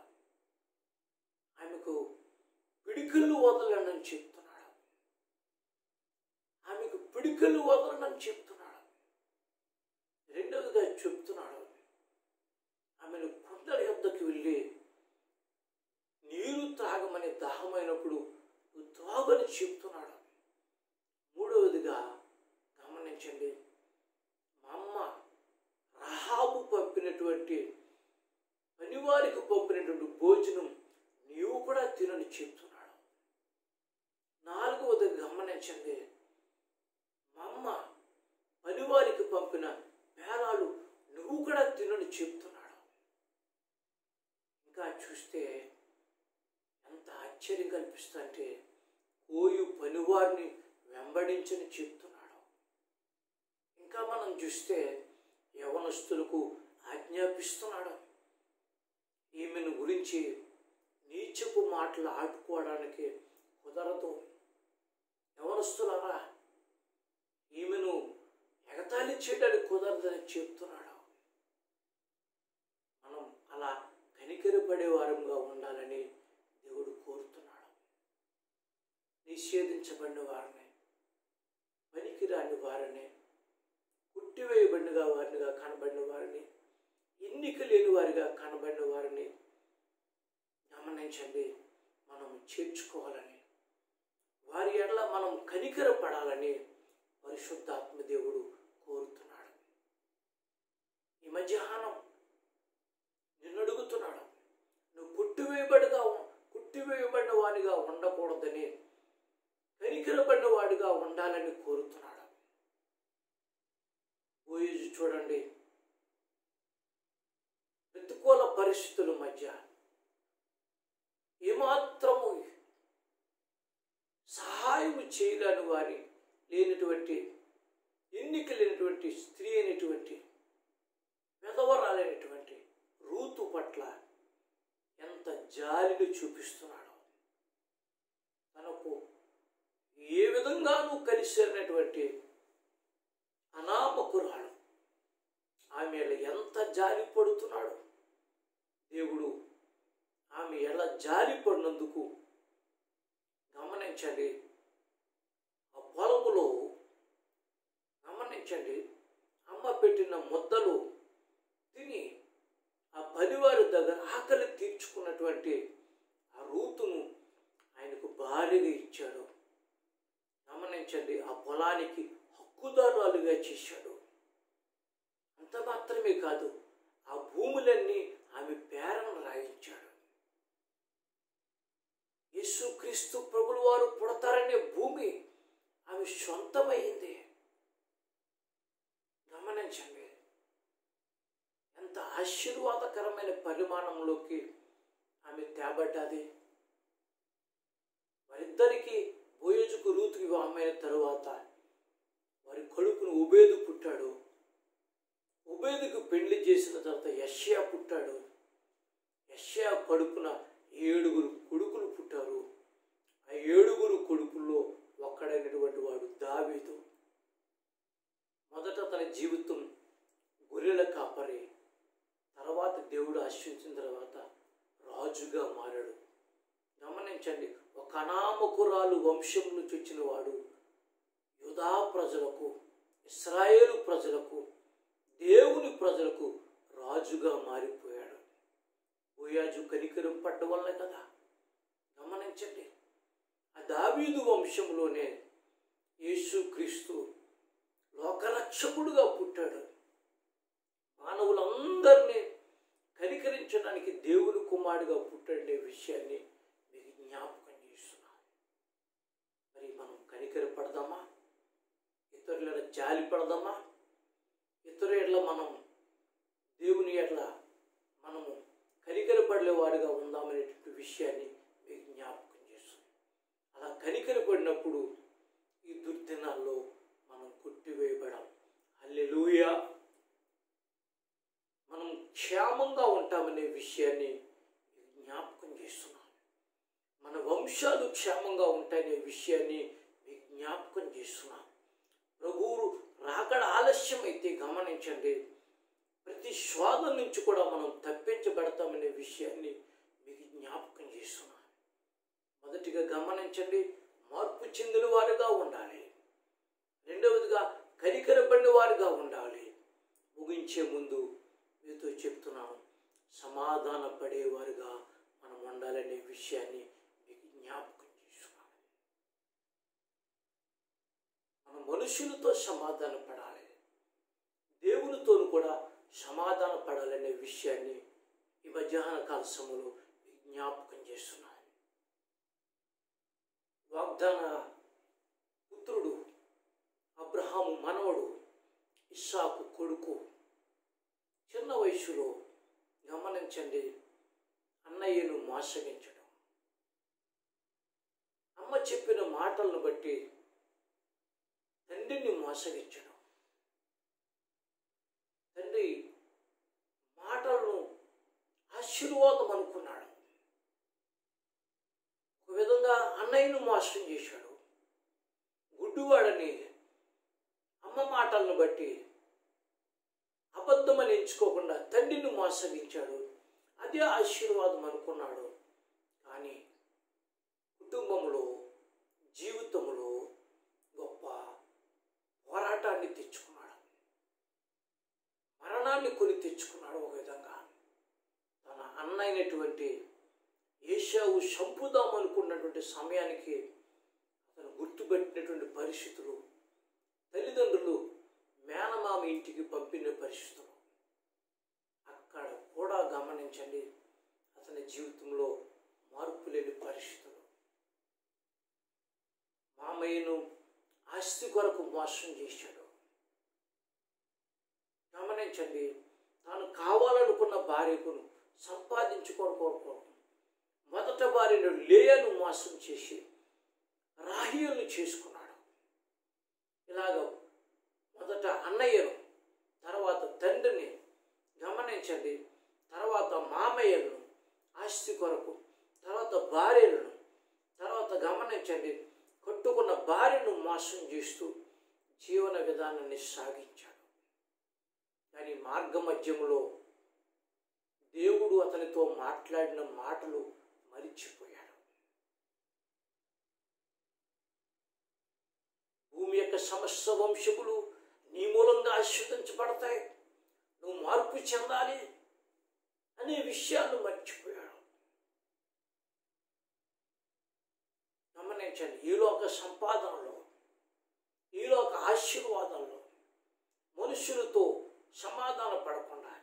[SPEAKER 2] ఆమెకు పిడికిళ్ళు వదలండి చెప్తున్నాడు, ఆమెకు పిడికిళ్ళు కోరికలు వదలనని చెప్తున్నాడు. రెండవదిగా చెప్తున్నాడు, ఆమెను కొండల యొద్దకు వెళ్ళి నీరు త్రాగమని దాహమైనప్పుడు నువ్వు త్రాగని చెప్తున్నాడు. మూడవదిగా గమనించండి, మా అమ్మ రహాబు పంపినటువంటి పనివారికి పంపినటువంటి భోజనం నీవు కూడా తినని చెప్తున్నాడు. నాలుగవది గమనించండి, మా అమ్మ పనివారికి పంపిన పేలాలు నువ్వు కూడా తినని చెప్తున్నాడు. ఇంకా చూస్తే ఎంత ఆశ్చర్యం కనిపిస్తుందంటే కోయు పనివారిని వెంబడించని చెప్తున్నాడు. ఇంకా మనం చూస్తే యవనస్తులకు ఆజ్ఞాపిస్తున్నాడు, ఈమెను గురించి నీచపు మాటలు ఆడుకోవడానికి కుదరదు. యవనస్తులారా, ఈమెను ఎగతాళి చేయడానికి కుదరదని చెప్తున్నాడు. మనం అలా కనికరపడే వారంగా ఉండాలని దేవుడు కోరుతున్నాడు. నిషేధించబడిన వారిని, పనికిరాని వారిని, కుట్టివేయబడిన వారినిగా కనబడిన వారిని, ఎన్నిక లేని వారిగా కనబడిన వారిని గమనించండి, మనం చేర్చుకోవాలని, వారి ఎడల మనం కనికరపడాలని పరిశుద్ధాత్మ దేవుడు కోరుతున్నాడు. ఈ మధ్యాహ్నం నిన్ను అడుగుతున్నాడు, నువ్వు కుట్టివేయబడిన వాడిగా ఉండకూడదని, కనికరపడిన వాడిగా ఉండాలని కోరుతున్నాడు. బోయజు చూడండి, ప్రతికూల పరిస్థితుల మధ్య ఏమాత్రము సహాయం చేయలేని వారి లేనటువంటి, ఎన్నిక లేనటువంటి స్త్రీ అయినటువంటి, పెదవరాలైనటువంటి రూతు పట్ల ఎంత జాలిని చూపిస్తున్నాడు. తనకు ఏ విధంగానూ కలిసినటువంటి అనామకురాలు ఆమె ఎంత జాలి పడుతున్నాడు. దేవుడు ఆమె ఎలా జాలి పడినందుకు గమనించండి, ఆ పొలములో గమనించండి, అమ్మ పెట్టిన ముద్దలు తిని ఆ పనివారి దగ్గర ఆకలి తీర్చుకున్నటువంటి ఆ రూతును ఆయనకు భార్యగా ఇచ్చాడు. గమనించండి, ఆ పొలానికి హక్కుదారులుగా చేశాడు. అంత మాత్రమే కాదు, ఆ భూములన్నీ ఆమె పేరను రాయించాడు. యేసుక్రీస్తు ప్రభులు వారు పుడతారనే భూమి ఆమె సొంతమైంది. గమనించండి, ఎంత ఆశీర్వాదకరమైన పరిమాణంలోకి ఆమె తేబడ్డది. వారిద్దరికీ, బోయజుకు రూతుకి వివాహమైన తరువాత వారి కొడుకును ఉబేదు పుట్టాడు. ఉబేదుకు పెళ్లి చేసిన తర్వాత యెషయా పుట్టాడు. యెషయా కడుపున 7 కొడుకులు పుట్టారు. ఆ 7 కొడుకుల్లో ఒక్కడైనటువంటి వాడు దావీదు. మొదట తన జీవితం గొర్రెల కాపరి, తర్వాత దేవుడు ఆశీర్వదించిన తర్వాత రాజుగా మారాడు. గమనించండి, ఒక అనామకురాలు వంశం నుంచి వచ్చిన వాడు యూదా ప్రజలకు, ఇశ్రాయేలు ప్రజలకు, దేవుని ప్రజలకు రాజుగా మారిపోయాడు. బోయాజు కనికరం పడ్డ వల్లే కదా. గమనించండి, ఆ దావీదు వంశంలోనే యేసుక్రీస్తు లోకరక్షకుడుగా పుట్టాడు. మానవులందరినీ కనికరించడానికి దేవుని కుమారుడిగా పుట్టాడనే విషయాన్ని మీకు జ్ఞాపకం చేస్తున్నాను. మరి మనం కనికర పడదామా? ఇతరుల జాలి పడదామా? ఇతరుల మనం దేవుని ఎట్ల మనము కనికరపడలే వాడిగా ఉందామనేటువంటి విషయాన్ని మీకు జ్ఞాపకం చేస్తున్నాం. అలా కనికరపడినప్పుడు ఈ దుర్దినాల్లో మనం కొట్టివేయబడం. హల్లెలూయా. మనం క్షేమంగా ఉంటామనే విషయాన్ని జ్ఞాపకం చేస్తున్నాం. మన వంశాలు క్షేమంగా ఉంటాయనే విషయాన్ని మీకు జ్ఞాపకం చేస్తున్నాం. ప్రభువు రాకడ ఆలస్యం అయితే గమనించండి, ప్రతి శోధన నుంచి కూడా మనం తప్పించబడతామనే విషయాన్ని మీకు జ్ఞాపకం చేస్తున్నాం. మొదటిగా గమనించండి, మార్పు చెందిన వారుగా ఉండాలి. రెండవదిగా కనికరపడిన వారిగా ఉండాలి. ముగించే ముందు మీతో చెప్తున్నాను, సమాధాన పడేవారుగా మనం ఉండాలనే విషయాన్ని మీకు జ్ఞాపకం చేసుకోవాలి. మనం మనుషులతో సమాధాన పడాలి, దేవునితో కూడా సమాధాన పడాలనే విషయాన్ని ఈ మధ్యాహ్న కాల సమయంలో జ్ఞాపకం చేస్తున్నాను. వాగ్దాన పుత్రుడు అబ్రహాము మనవడు ఇస్సాకు కొడుకు చిన్న వయసులో గమనించండి, అన్నయ్యను మోసగించడం, అమ్మ చెప్పిన మాటలను బట్టి తండ్రిని మోసగించడం, తండ్రి మాటలను ఆశీర్వాదం అనుకున్నాడు. ఒక విధంగా అన్నయ్యను మోసం చేశాడు. గుడ్డివాడని అమ్మ మాటలను బట్టి అబద్ధమని ఎంచుకోకుండా తండ్రిని మోసగించాడు. అదే ఆశీర్వాదం అనుకున్నాడు. కానీ కుటుంబంలో, జీవితంలో గొప్ప పోరాటాన్ని తెచ్చుకున్నాడు, మరణాన్ని కొని తెచ్చుకున్నాడు. ఒక విధంగా తన అన్నైనటువంటి ఏశావు చంపుదాం అనుకున్నటువంటి సమయానికి అతను గుర్తుపెట్టినటువంటి పరిస్థితులు, తల్లిదండ్రులు మేనమామ ఇంటికి పంపిన పరిస్థితులు, అక్కడ కూడా గమనించండి అతని జీవితంలో మార్పు లేని పరిస్థితులు. మామయ్యను ఆస్తి కొరకు మోసం చేశాడు. గమనించండి, తాను కావాలనుకున్న భార్యను సంపాదించుకోవడం మొదట భార్యను లేయను మోసం చేసి రాహియలను చేసుకున్నాడు. ఇలాగ మొదట అన్నయ్యను, తర్వాత తండ్రిని, గమనించండి తర్వాత మామయ్యలను ఆస్తి కొరకు, తర్వాత భార్యలను, తర్వాత గమనించండి కట్టుకున్న భార్యను మోసం చేస్తూ జీవన విధానాన్ని సాగించాడు. కానీ మార్గ మధ్యంలో దేవుడు అతనితో మాట్లాడిన మాటలు మరిచిపోయాడు. భూమి యొక్క సమస్త వంశములు నీ మూలంగా ఆశీర్వదించబడతాయి, నువ్వు మార్పు చెందాలి అనే విషయాన్ని మర్చిపోయాడు. గమనించండి, ఈలోక సంపాదనలో, ఈలోక ఆశీర్వాదంలో మనుషులతో సమాధాన పడకుండా,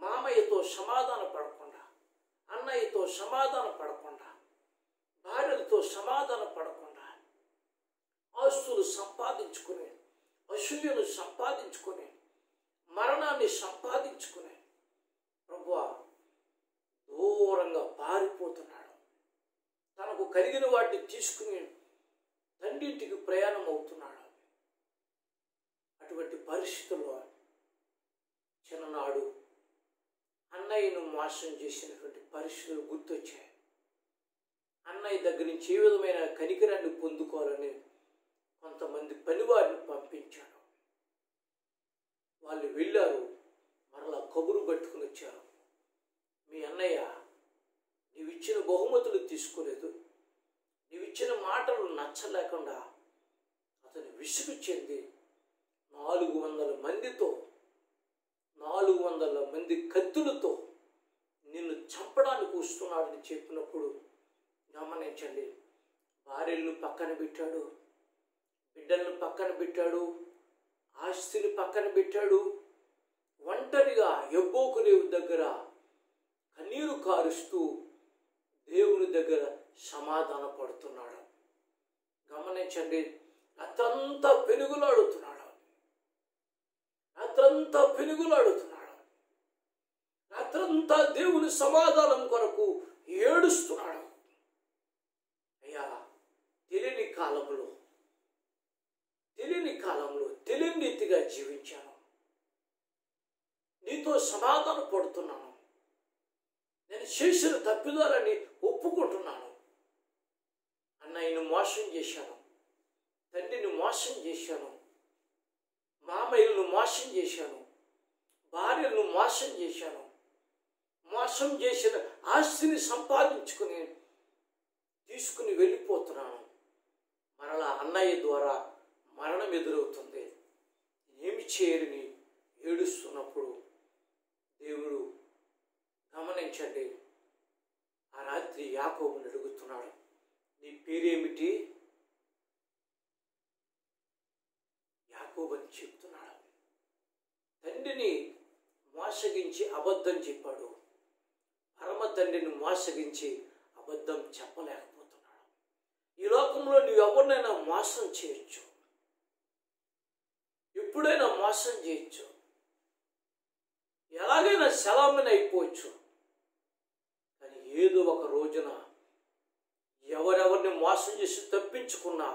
[SPEAKER 2] మామయ్యతో సమాధాన పడకుండా, అన్నయ్యతో సమాధాన పడకుండా, భార్యలతో సమాధాన పడకుండా, ఆస్తులు సంపాదించుకుని, అసూయను సంపాదించుకుని, మరణాన్ని సంపాదించుకుని ప్రభువా దూరంగా పారిపోతున్నాడు. తనకు కలిగిన వాటిని తీసుకుని తండ్రింటికి ప్రయాణం అవుతున్నాడు. అటువంటి పరిస్థితుల్లో చిన్ననాడు అన్నయ్యను మోసం చేసినటువంటి పరిస్థితులు గుర్తొచ్చాయి. అన్నయ్య దగ్గర నుంచి ఏ విధమైన కనికరాన్ని పొందుకోవాలని కొంతమంది పనివారిని పంపించాడు. వాళ్ళు వెళ్ళారు, మరలా కబురు పట్టుకుని వచ్చారు. మీ అన్నయ్య నీవిచ్చిన బహుమతులు తీసుకోలేదు, నీవిచ్చిన మాటలు నచ్చలేకుండా అతను విసుగు చెంది 400 మందితో, 400 మంది కత్తులతో నిన్ను చంపడానికి వస్తున్నాడని చెప్పినప్పుడు గమనించండి, భార్యలను పక్కన పెట్టాడు, బిడ్డలను పక్కన పెట్టాడు, ఆస్తిని పక్కన పెట్టాడు. ఒంటరిగా యబ్బోకు రేవు దగ్గర కన్నీరు కారుస్తూ దేవుని దగ్గర సమాధాన పడుతున్నాడు. గమనించండి, రాత్రంతా పెనుగులాడుతున్నాడు, రాత్రంతా పెనుగులాడుతున్నాడు, రాత్రంతా దేవుని సమాధానం కొరకు ఏడుస్తున్నాడు. అయ్యా, తెలియని కాలంలో తెలియని రీతిగా జీవించాను, నీతో సమాధాన పడుతున్నాను, నేను చేసిన తప్పిదాలని ఒప్పుకుంటున్నాను. అన్నయ్యను మోసం చేశాను, తండ్రిని మోసం చేశాను, మామయ్యలను మోసం చేశాను, భార్యలను మోసం చేశాను, మోసం చేసిన ఆస్తిని సంపాదించుకుని తీసుకుని వెళ్ళిపోతున్నాను. మరలా అన్నయ్య ద్వారా మరణం ఎదురవుతుంది, ఏమి చేయరని ఏడుస్తున్నప్పుడు దేవుడు గమనించండి, ఆ రాత్రి యాకోబుని అడుగుతున్నాడు, నీ పేరేమిటి? యాకోబు అని చెప్తున్నాడు. తండ్రిని మోసగించి అబద్ధం చెప్పాడు, పరమ తండ్రిని మోసగించి అబద్ధం చెప్పలేకపోతున్నాడు. ఈ లోకంలో నువ్వు ఎవరినైనా మోసం చేయొచ్చు, ఎప్పుడైనా మోసం చేయొచ్చు, ఎలాగైనా సెలవుని అయిపోవచ్చు. కానీ ఏదో ఒక రోజున ఎవరెవరిని మోసం చేసి తప్పించుకున్నా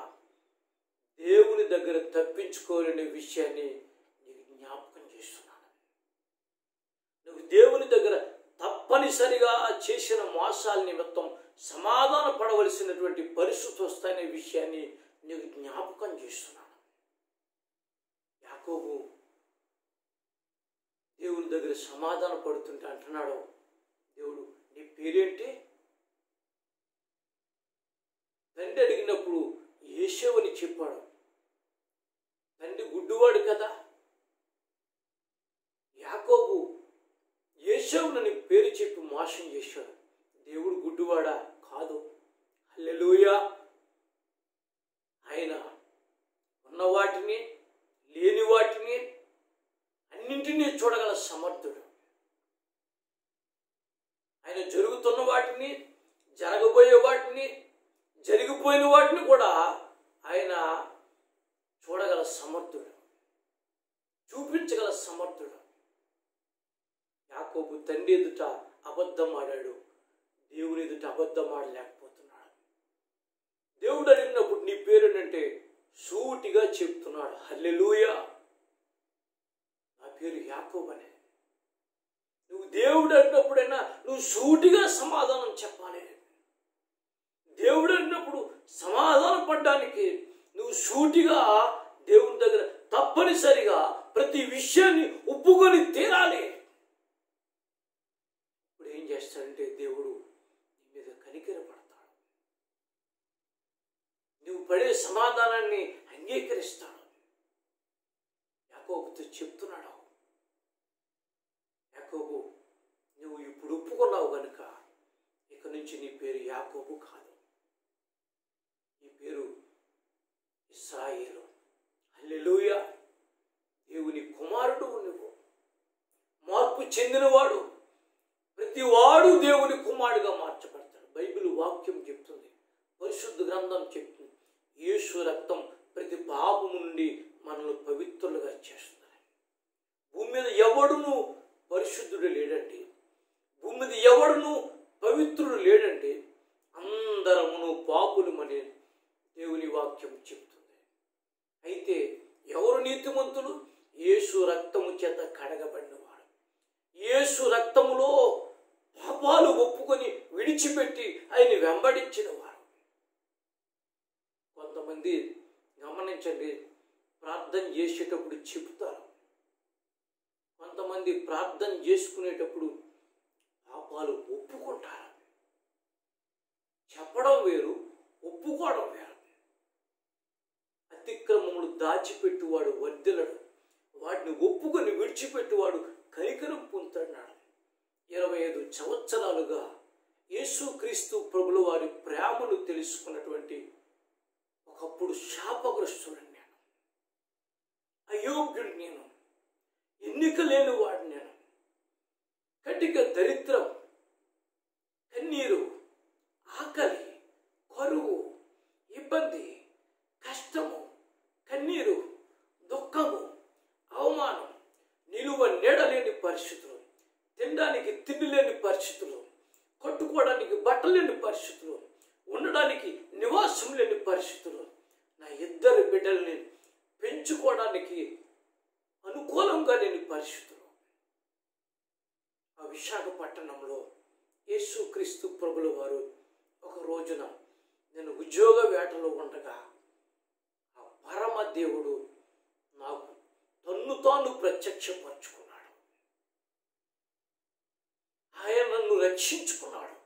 [SPEAKER 2] దేవుని దగ్గర తప్పించుకోలేని విషయాన్ని నీకు జ్ఞాపకం చేస్తున్నాను. నువ్వు దేవుని దగ్గర తప్పనిసరిగా చేసిన మోసాల నిమిత్తం సమాధాన పడవలసినటువంటి పరిస్థితి వస్తాయనే విషయాన్ని నీకు జ్ఞాపకం చేస్తున్నాను. యాకోబు దేవుని దగ్గర సమాధాన పడుతుంటే అంటున్నాడు, దేవుడు నీ పేరేంటి? తండ్రి అడిగినప్పుడు యేషోవు అని చెప్పాడు. తండ్రి గుడ్డివాడు కదా. యాకోబు యేషోవునని పేరు చెప్పి మోసం చేశాడు. దేవుడు గుడ్డివాడా? కాదు. హల్లెలూయా. ఆయన ఉన్న వాటిని లేని వాటిని అన్నింటినీ చూడగల సమర్థుడు. ఆయన జరుగుతున్న వాటిని, జరగబోయే వాటిని, జరిగిపోయిన వాటిని కూడా ఆయన చూడగల సమర్థుడు, చూపించగల సమర్థుడు. యాకోబు తండ్రి ఎదుట అబద్ధం ఆడాడు, దేవుని ఎదుట అబద్ధం ఆడలేకపోతున్నాడు. దేవుడు అడిగినప్పుడు నీ పేరేంటంటే సూటిగా చెప్తున్నాడు, హల్లెలూయా, నా పేరు యాకోబు అనే. నువ్వు దేవుడు అడిగినప్పుడైనా నువ్వు సూటిగా సమాధానం చెప్పాలి. దేవుడు అడిగినప్పుడు సమాధానం పడడానికి నువ్వు సూటిగా దేవుని దగ్గర తప్పనిసరిగా ప్రతి విషయాన్ని ఒప్పుకొని తీరాలి. ఇప్పుడు ఏం చేస్తాడంటే దేవుడు నీ మీద కనికరపడతాడు, నువ్వు పడే సమాధానాన్ని అంగీకరిస్తాడు. యాకోబుతో చెప్తున్నాడు, యాకోబు నువ్వు ఇప్పుడు ఒప్పుకున్నావు కనుక ఇక నుంచి నీ పేరు యాకోబు కాదు, నీ పేరు ఇశ్రాయేలు. హల్లెలూయా. దేవుని కుమారుడు నువ్వు, మార్పు చెందినవాడు. ప్రతివాడు దేవుని కుమారుడుగా మార్చబడతాడు. బైబిల్ వాక్యం చెప్తుంది, పరిశుద్ధ గ్రంథం చెప్తుంది, యేసు రక్తం ప్రతి పాపము నుండి మనల్ని పవిత్రులుగా చేస్తుంది. భూమి మీద ఎవడును పరిశుద్ధుడు లేడండి, భూమి మీద ఎవడును పవిత్రుడు లేడండి, అందరమును పాపులమని దేవుని వాక్యం చెప్తుంది. అయితే ఎవరు నీతిమంతులు? యేసు రక్తము చేత కడగబడినవాడు, యేసు రక్తములో పాపాలు ఒప్పుకొని విడిచిపెట్టి ఆయన వెంబడించిన వారు. కొంతమంది గమనించండి, ప్రార్థన చేసేటప్పుడు చెబుతారు, కొంతమంది ప్రార్థన చేసుకునేటప్పుడు పాపాలు ఒప్పుకుంటారు. చెప్పడం వేరు, ఒప్పుకోవడం వేరు. అతిక్రమములు దాచిపెట్టువాడు వర్ధిల్లడు, వాటిని ఒప్పుకొని విడిచిపెట్టువాడు కనికరం పొందుతాడు. 25 సంవత్సరాలుగా యేసుక్రీస్తు ప్రభుల వారి ప్రేమను తెలుసుకున్నటువంటి ఒకప్పుడు శాపగ్రస్తుడు నేను, అయోగ్యుడు నేను, ఎన్నిక లేని వాడు నేను, కటిక దరిద్రం, కన్నీరు, ఆకలి, కరువు, ఇబ్బంది, కష్టము, కన్నీరు, దుఃఖము, అవమానం, నిలువ నీడలేని పరిస్థితులు, తినడానికి తిండి లేని పరిస్థితులు, కట్టుకోవడానికి బట్టలు లేని పరిస్థితులు, ఉండడానికి నివాసం లేని పరిస్థితులు, నా 2 బిడ్డల్ని పెంచుకోవడానికి అనుకూలంగా లేని పరిస్థితులు. ఆ విశాఖపట్టణంలో యేసుక్రీస్తు ప్రభుల వారు ఒక రోజున నేను ఉద్యోగ వేటలో ఉండగా ఆ పరమ దేవుడు నాకు తన్ను తాను ప్రత్యక్షపరుచుకున్నాడు. ఆయన నన్ను రక్షించుకున్నాడు.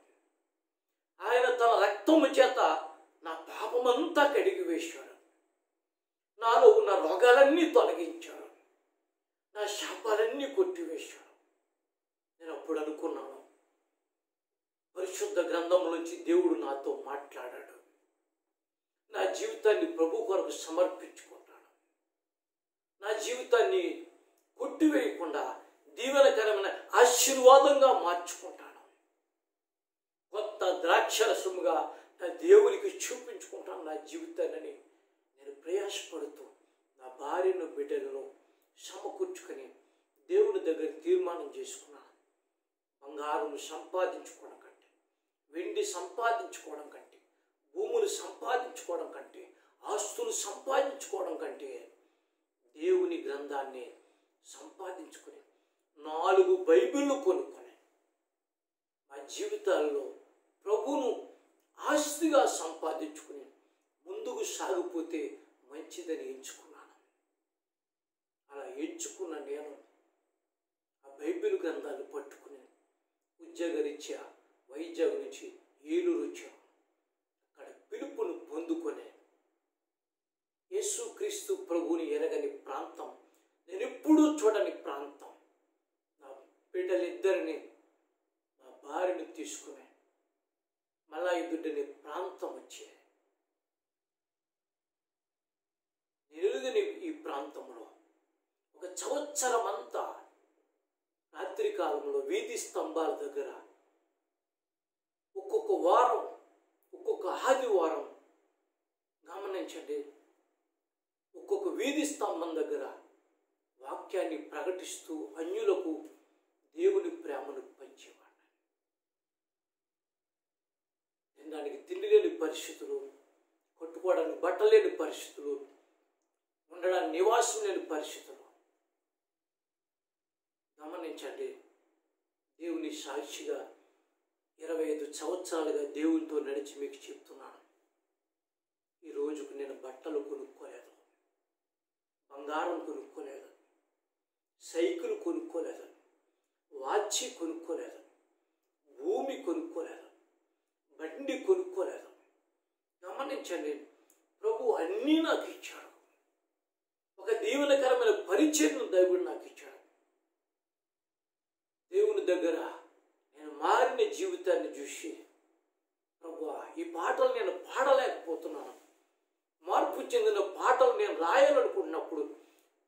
[SPEAKER 2] ఆయన తన రక్తము చేత నా పాపమంతా కడిగి వేశాడు. నాలో ఉన్న రోగాలన్నీ తొలగించాడు, నా శాపాలన్నీ కొట్టివేశాడు. నేను అప్పుడు అనుకున్నాను, పరిశుద్ధ గ్రంథంలోంచి దేవుడు నాతో మాట్లాడాడు. నా జీవితాన్ని ప్రభు కొరకు సమర్పించుకుంటాను. నా జీవితాన్ని కొట్టివేయకుండా దీవెనకరమైన ఆశీర్వాదంగా మార్చుకుంటాను. కొత్త ద్రాక్షరసముగా నా దేవునికి చూపించుకుంటాను నా జీవితాన్ని. నేను ప్రయాసపడుతూ నా భార్యను బిడ్డలను సమకూర్చుకొని దేవుని దగ్గర తీర్మానం చేసుకున్నాను. బంగారం సంపాదించుకోవడం కంటే, వెండి సంపాదించుకోవడం కంటే, భూములు సంపాదించుకోవడం కంటే, ఆస్తులు సంపాదించుకోవడం కంటే దేవుని గ్రంథాన్ని సంపాదించుకుని 4 బైబిళ్ళు కొనుక్కొని మా జీవితాల్లో ప్రభువును ఆస్తిగా సంపాదించుకుని ముందుకు సాగిపోతే మంచిదని ఎంచుకున్నాను. అలా ఎంచుకున్న నేను ఆ బైబిల్ గ్రంథాన్ని పట్టుకుని ఉద్యోగరీత్యా వైజాగ్ నుంచి ఏలూరు వచ్చాను. అక్కడ పిలుపును పొందుకొని యేసుక్రీస్తు ప్రభువుని ఎరగని ప్రాంతం, నేను ఎప్పుడూ చూడని ప్రాంతం, నా బిడ్డలిద్దరిని నా భార్యను తీసుకుని మళ్ళా ఎదుటని ప్రాంతం వచ్చే నిలుగుని ఈ ప్రాంతంలో ఒక సంవత్సరం అంతా రాత్రి కాలంలో వీధి స్తంభాల దగ్గర ఒక్కొక్క వారం, ఒక్కొక్క ఆదివారం గమనించండి, ఒక్కొక్క వీధి స్తంభం దగ్గర వాక్యాన్ని ప్రకటిస్తూ అన్యులకు దేవుని ప్రేమను పంచేవాడు. తినడానికి తిండి లేని పరిస్థితులు, కొట్టుకోవడానికి బట్టలు లేని పరిస్థితులు, ఉండడానికి నివాసం లేని పరిస్థితులు. గమనించండి, దేవుని సాక్షిగా 25 సంవత్సరాలుగా దేవునితో నడిచి మీకు చెప్తున్నాను. ఈ రోజుకు నేను బట్టలు కొనుక్కోలేదు, బంగారం కొనుక్కోలేదు, సైకిల్ కొనుక్కోలేదు, వాచ్ కొనుక్కోలేదు, భూమి కొనుక్కోలేదు, బండి కొనుక్కోలేదు. గమనించండి, ప్రభు అన్నీ నాకు ఇచ్చాడు. ఒక దీవెనకరమైన పరిచయం దేవుడు నాకు ఇచ్చాడు. దేవుని దగ్గర నేను మారిన జీవితాన్ని చూసి, ప్రభువా ఈ పాటలు నేను పాడలేకపోతున్నాను, మార్పు చెందిన పాటలు నేను రాయాలనుకున్నప్పుడు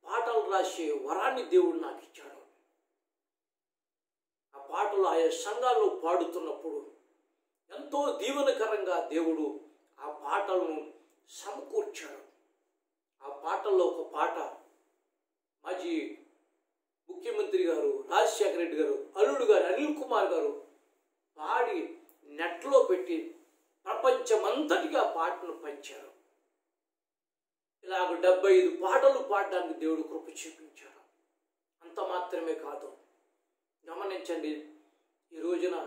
[SPEAKER 2] పాటలు రాసే వరాన్ని దేవుడు నాకు ఇచ్చాడు. ఆ పాటలు ఆయా సంఘాల్లో పాడుతున్నప్పుడు ఎంతో దీవెనకరంగా దేవుడు ఆ పాటలను సమకూర్చాడు. ఆ పాటల్లో ఒక పాట మాజీ ముఖ్యమంత్రి గారు రాజశేఖర రెడ్డి గారు, అల్లుడు గారు అనిల్ కుమార్ గారు పాడి నెట్లో పెట్టి ప్రపంచమంతటిగా పాటను పంచారు. ఇలాగ 75 పాటలు పాడడానికి దేవుడు కృప చూపించాడు. అంత మాత్రమే కాదు, గమనించండి, ఈ రోజున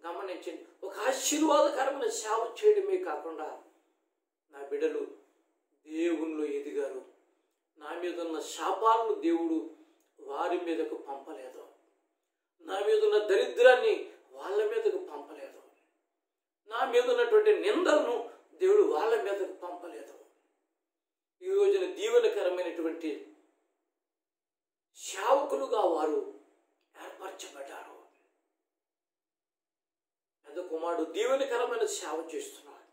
[SPEAKER 2] గమనించండి, ఒక ఆశీర్వాదకరమైన సేవ చేయడమే కాకుండా నా బిడ్డలు దేవునిలో ఎదిగారు. నా మీద ఉన్న శాపాలను దేవుడు వారి మీదకు పంపలేదు, నా మీద ఉన్న దరిద్రాన్ని వాళ్ళ మీదకు పంపలేదు, నా మీద ఉన్నటువంటి నిందలను దేవుడు వాళ్ళ మీదకు పంపలేదు. ఈ రోజున దీవెనకరమైనటువంటి సేవకులుగా వారు ఏర్పరచబడ్డారు. పెద్ద కుమారుడు దీవెనకరమైన సేవ చేస్తున్నాడు.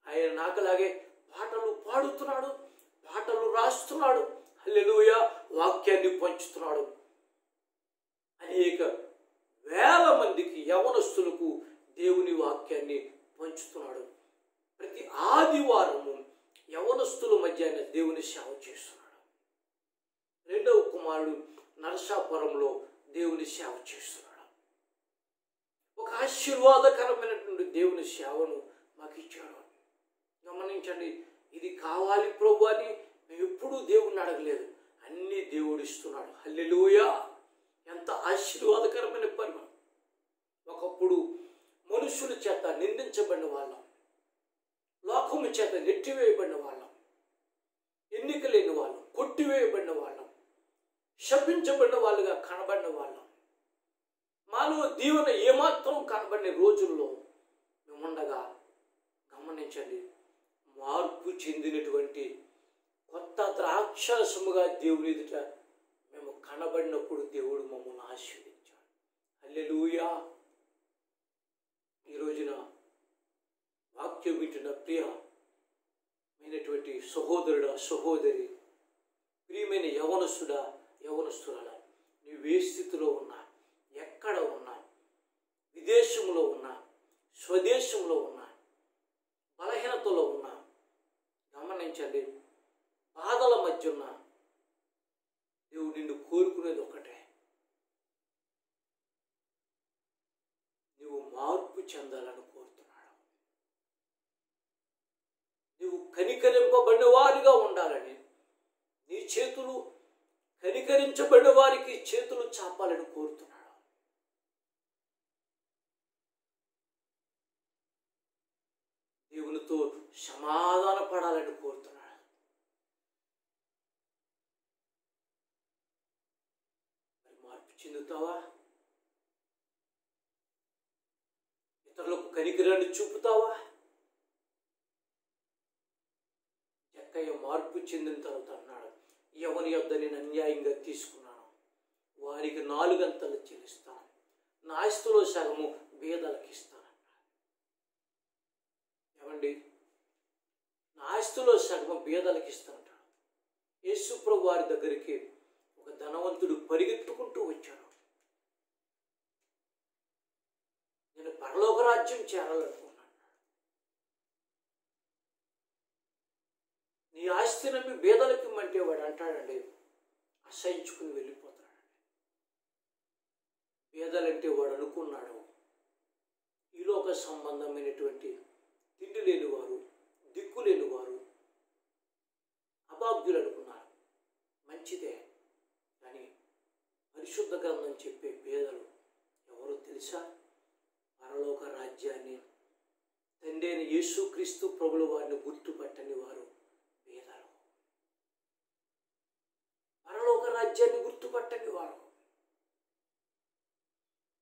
[SPEAKER 2] ఆయన నాకులాగే పాటలు పాడుతున్నాడు, పాటలు రాస్తున్నాడు, హల్లెలూయా వాక్యాన్ని పంచుతున్నాడు. అనేక వేల మందికి యవనస్తులకు దేవుని వాక్యాన్ని పంచుతున్నాడు. ప్రతి ఆదివారము యవనస్తుల మధ్య ఆయన దేవుని సేవ చేస్తున్నాడు. రెండవ కుమారుడు నరసాపురంలో దేవుని సేవ చేస్తున్నాడు. ఒక ఆశీర్వాదకరమైనటువంటి దేవుని సేవను మాకు ఇచ్చాడు. గమనించండి, ఇది కావాలి ప్రభు అని మేము ఎప్పుడూ దేవుడిని అడగలేదు, అన్నీ దేవుడు ఇస్తున్నాడు. హల్లెలూయా, ఎంత ఆశీర్వాదకరమైన పని. ఒకప్పుడు మనుషుల చేత నిందించబడిన వాళ్ళం, లోకము చేత నెట్టివేయబడిన వాళ్ళం, ఎన్నిక లేని వాళ్ళం, కొట్టివేయబడిన వాళ్ళం, శపించబడిన వాళ్ళుగా కనబడిన వాళ్ళం. మాలో దీవెన ఏమాత్రం కనబడిన రోజుల్లో మేముండగా గమనించండి, మార్పు చెందినటువంటి కొత్త ద్రాక్షరసముగా దేవుని ఎదుట మేము కనబడినప్పుడు దేవుడు మమ్మల్ని ఆశీర్వదించాడు. హల్లెలూయా. ఈ రోజున వాక్యం వింటున్న ప్రియమైనటువంటి సహోదరుడా, సహోదరి, ప్రియమైన యవనస్తుడా, యవనస్తురాలా, నీవే స్థితిలో ఉన్నా, ఎక్కడ ఉన్నా, విదేశంలో ఉన్నా, స్వదేశంలో ఉన్నా, బలహీనతలో ఉన్నా, గమనించండి, బాధల మధ్య ఉన్న దేవుడు నిన్ను కోరుకునేది ఒకటే, నువ్వు మార్పు చెందాలని కోరుతున్నాడు. నువ్వు కనికరింపబడిన వారిగా ఉండాలని, నీ చేతులు కనికరించబడిన వారికి చేతులు చాపాలని కోరుతున్నాడు. దేవునితో సమాధాన పడాలని కోరుతున్నాడు. మరి మార్పు చెందుతావా? ఇతరులకు కనికరాన్ని చూపుతావా? జక్కయ్య మార్పు చెందిన తర్వాత అన్నాడు, ఎవరి యొద్ద నేను అన్యాయంగా తీసుకున్నాను వారికి 4 గంటలు చెల్లిస్తాను, నా ఆస్తిలో సగము బీదలకు ఇస్తాను. ఏమండి, నా ఆస్తిలో సగము బీదలకు ఇస్తానంటాడు. యేసు ప్రభు వారి దగ్గరికి ఒక ధనవంతుడు పరిగెత్తుకుంటూ వచ్చాడు. నేను పరలోక రాజ్యం చేరాలనుకున్నాను. నీ ఆస్తి నమ్మి బీదలకి ఇమ్మంటే వాడు అంటాడండి, అసహించుకుని వెళ్ళిపోతాడండి. బీదలంటే వాడు అనుకున్నాడు ఈలోక సంబంధమైనటువంటి తిండి లేని వారు, దిక్కు లేని వారు, అభాగ్యులు అనుకున్నారు. మంచిదే, కానీ పరిశుద్ధ గ్రంథం చెప్పే పేదలు ఎవరో తెలుసా? పరలోక రాజ్యాన్ని తండ్రి అయిన యేసుక్రీస్తు ప్రభుల వారిని గుర్తుపట్టని వారు పేదలు. పరలోక రాజ్యాన్ని గుర్తుపట్టని వారు,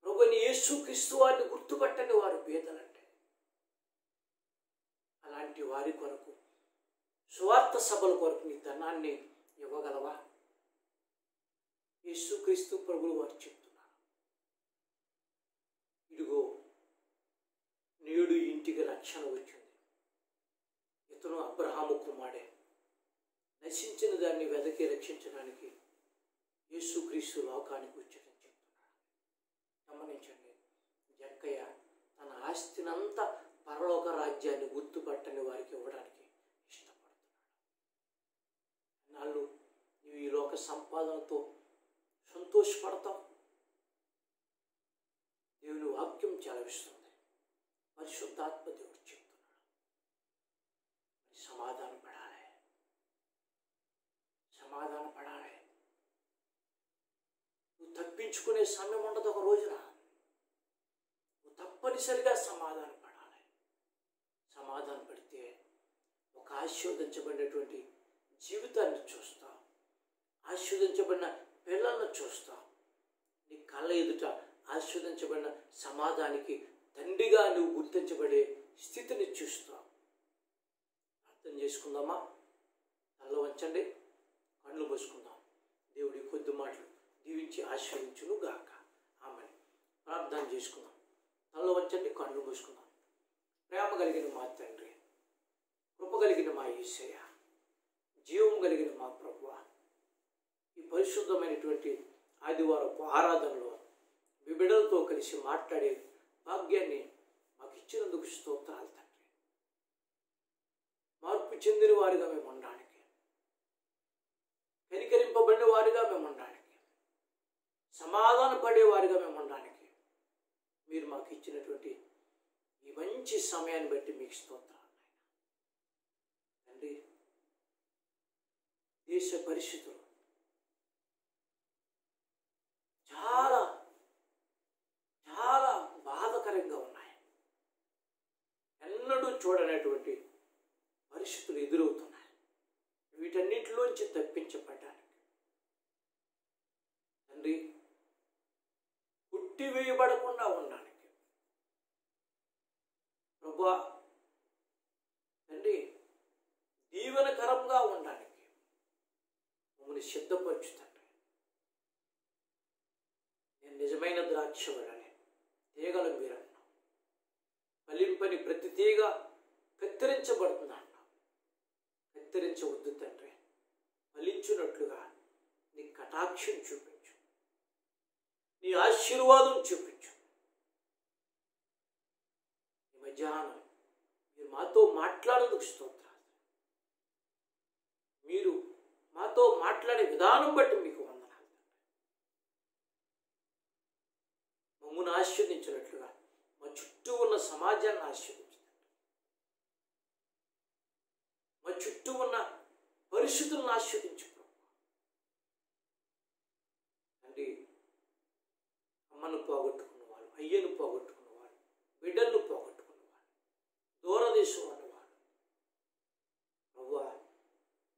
[SPEAKER 2] ప్రభుని యేసుక్రీస్తు వారిని గుర్తుపట్టని వారు పేదలంటే. అలాంటి వారి కొరకు, సువార్త సభల కొరకు నీ ధనాన్ని ఇవ్వగలవా? యేసుక్రీస్తు ప్రభువు వారు చెప్తున్నారు, ఇదిగో నేడు ఇంటికి రక్షణ వచ్చింది. ఇతను అబ్రహాము కుమారుడే. నశించిన దాన్ని వెదకి రక్షించడానికి యేసుక్రీస్తు లోకానికి వచ్చాడని చెప్తున్నాడు. గమనించండి, జక్కయ్య తన ఆస్తినంతా పరలోక రాజ్యాన్ని గుర్తుపట్టని వారికి ఇవ్వడానికి ఇష్టపడుతున్నాడు. నాళ్ళు నీవు ఈ లోక సంపాదనతో సంతోషపడతావు. దేవుని వాక్యం చలవిస్తుంది, పరిశుద్ధాత్మ దేవుడు చెప్తున్నాడు, సమాధాన పడాలి, సమాధాన పడాలి. నువ్వు తప్పించుకునే సమయం ఉండదు. ఒక రోజున నువ్వు తప్పనిసరిగా సమాధానం పడాలి. సమాధాన పడితే ఒక ఆశీర్వదించబడినటువంటి జీవితాన్ని చూస్తావు, ఆశీర్వదించబడిన పిల్లలను చూస్తావు. నీ కళ్ళ ఎదుట ఆశీర్వదించబడిన సమాధానికి తండ్రిగా నువ్వు గుర్తించబడే స్థితిని చూస్తావు. అర్థం చేసుకుందామా? తల్ల వంచండి, కళ్ళు మూసుకుందాం. దేవుడి కొద్ది మాటలు దీవించి ఆశీర్వించును గాక. ఆమేన్. ప్రార్థన చేసుకుందాం. తల్ల వంచండి, కళ్ళు మూసుకుందాం. ప్రేమ కలిగిన మా తండ్రి, కృప కలిగిన మా యేసయ్య, జీవం కలిగిన మా ప్రభువా, ఈ పరిశుద్ధమైనటువంటి ఆదివారపు ఆరాధనలో మీ బిడ్డలతో కలిసి మాట్లాడే భాగ్యాన్ని మాకు ఇచ్చినందుకు స్తోత్రాలు తండ్రి. మార్పు చెందిన వారిగా మేము ఉండడానికి, కనికరింపబడిన వారిగా మేము ఉండడానికి, సమాధాన పడేవారిగా మేము ఉండడానికి మీరు మాకు ఇచ్చినటువంటి ఈ మంచి సమయాన్ని బట్టి మీకు స్తోత్రాలు తండ్రి. దేశ పరిస్థితులు చాలా చాలా బాధాకరంగా ఉన్నాయి. ఎన్నడూ చూడనటువంటి పరిస్థితులు ఎదురవుతున్నాయి. వీటన్నిటిలోంచి తప్పించబడ్డానికి తండ్రి, కొట్టివేయబడకుండా ఉండడానికి ప్రభువా తండ్రి, దీవెనకరంగా ఉండడానికి మీరు సిద్ధపరచు తండ్రి. నేను నిజమైన ద్రాక్షవలని తీగలు మీరు అన్నావు. ఫలింపని ప్రతి తీగ కత్తిరించబడుతుంది అన్నావు. కత్తిరించవద్దు తండ్రి. ఫలించినట్లుగా నీ కటాక్షం చూపించు, నీ ఆశీర్వాదం చూపించు. ఈ మధ్యాహ్నం మీరు మాతో మాట్లాడేందుకు స్తోత్రాలు. మీరు మాతో మాట్లాడే విధానం బట్టి మీకు వందనాలు. మమ్మల్ని ఆశీర్వదించినట్లుగా మా చుట్టూ ఉన్న సమాజాన్ని ఆశీర్వదించండి. మా చుట్టూ ఉన్న పరిస్థితులను ఆశీర్వదించు అండి. అమ్మను పోగొట్టుకున్న వాళ్ళు, అయ్యను పోగొట్టుకున్న వాళ్ళు, బిడ్డలను పోగొట్టుకున్న వాళ్ళు, దూరదేశం అన్నవాళ్ళు, ప్రభువా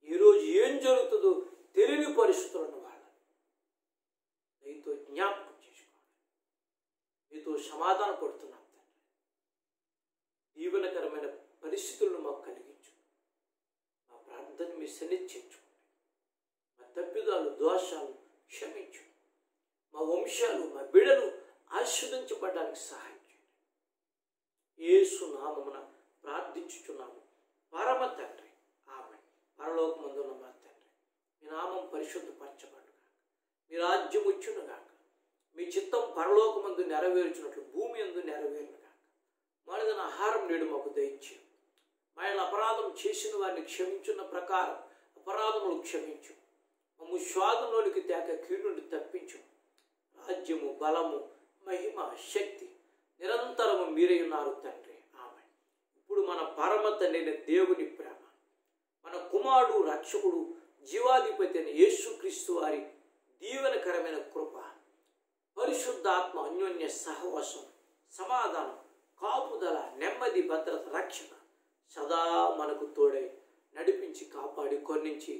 [SPEAKER 2] ఈరోజు ఏం జరుగుతుందో తెలియని పరిస్థితులు ఉన్న వాళ్ళు నీతో జ్ఞాపకం చేసుకోవాలి. నీతో సమాధాన పడుతున్నాం తండ్రి. దీవెనకరమైన పరిస్థితులను మాకు కలిగించు. మా ప్రార్థన మీ సన్నిధి చేర్చుకోండి. మా తప్పిదాలు, దోషాలు క్షమించు. మా వంశాలు, మా బిడలు ఆశీర్వదించబడడానికి సహాయం చేయండి. యేసు నామమున ప్రార్థించుచున్నాము పరమ తండ్రి, ఆమేన్. పరలోకమందున్న మా తండ్రి, మీ నామం పరిశుద్ధపరచబడుగాక, మీ రాజ్యం వచ్చునుగాక, మీ చిత్తం పరలోకమందు నెరవేర్చినట్లు భూమి యందు నెరవేరునుగాక. మానిదైన ఆహారం నేడు మాకు దయచేయు. మా అపరాధం చేసిన వారిని క్షమించున్న ప్రకారం అపరాధములు క్షమించు. మమ్ము స్వాదంలోనికి తేక కీడు నుండి తప్పించు. రాజ్యము, బలము, మహిమ, శక్తి నిరంతరము మీరే ఉన్నారు తండ్రి, ఆమేన్. ఇప్పుడు మన పరమ తండ్రి దేవుని ప్రేమ, మన కుమారుడు, రక్షకుడు, జీవాధిపతి అయిన యేసుక్రీస్తు వారి దీవెనకరమైన కృప, పరిశుద్ధాత్మ అన్యోన్య సహవాసం, సమాధానం, కాపుదల, నెమ్మది, భద్రత, రక్షణ సదా మనకు తోడై నడిపించి, కాపాడి, కొన్నించి,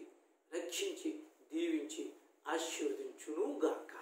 [SPEAKER 2] రక్షించి, దీవించి ఆశీర్వదించును గాక.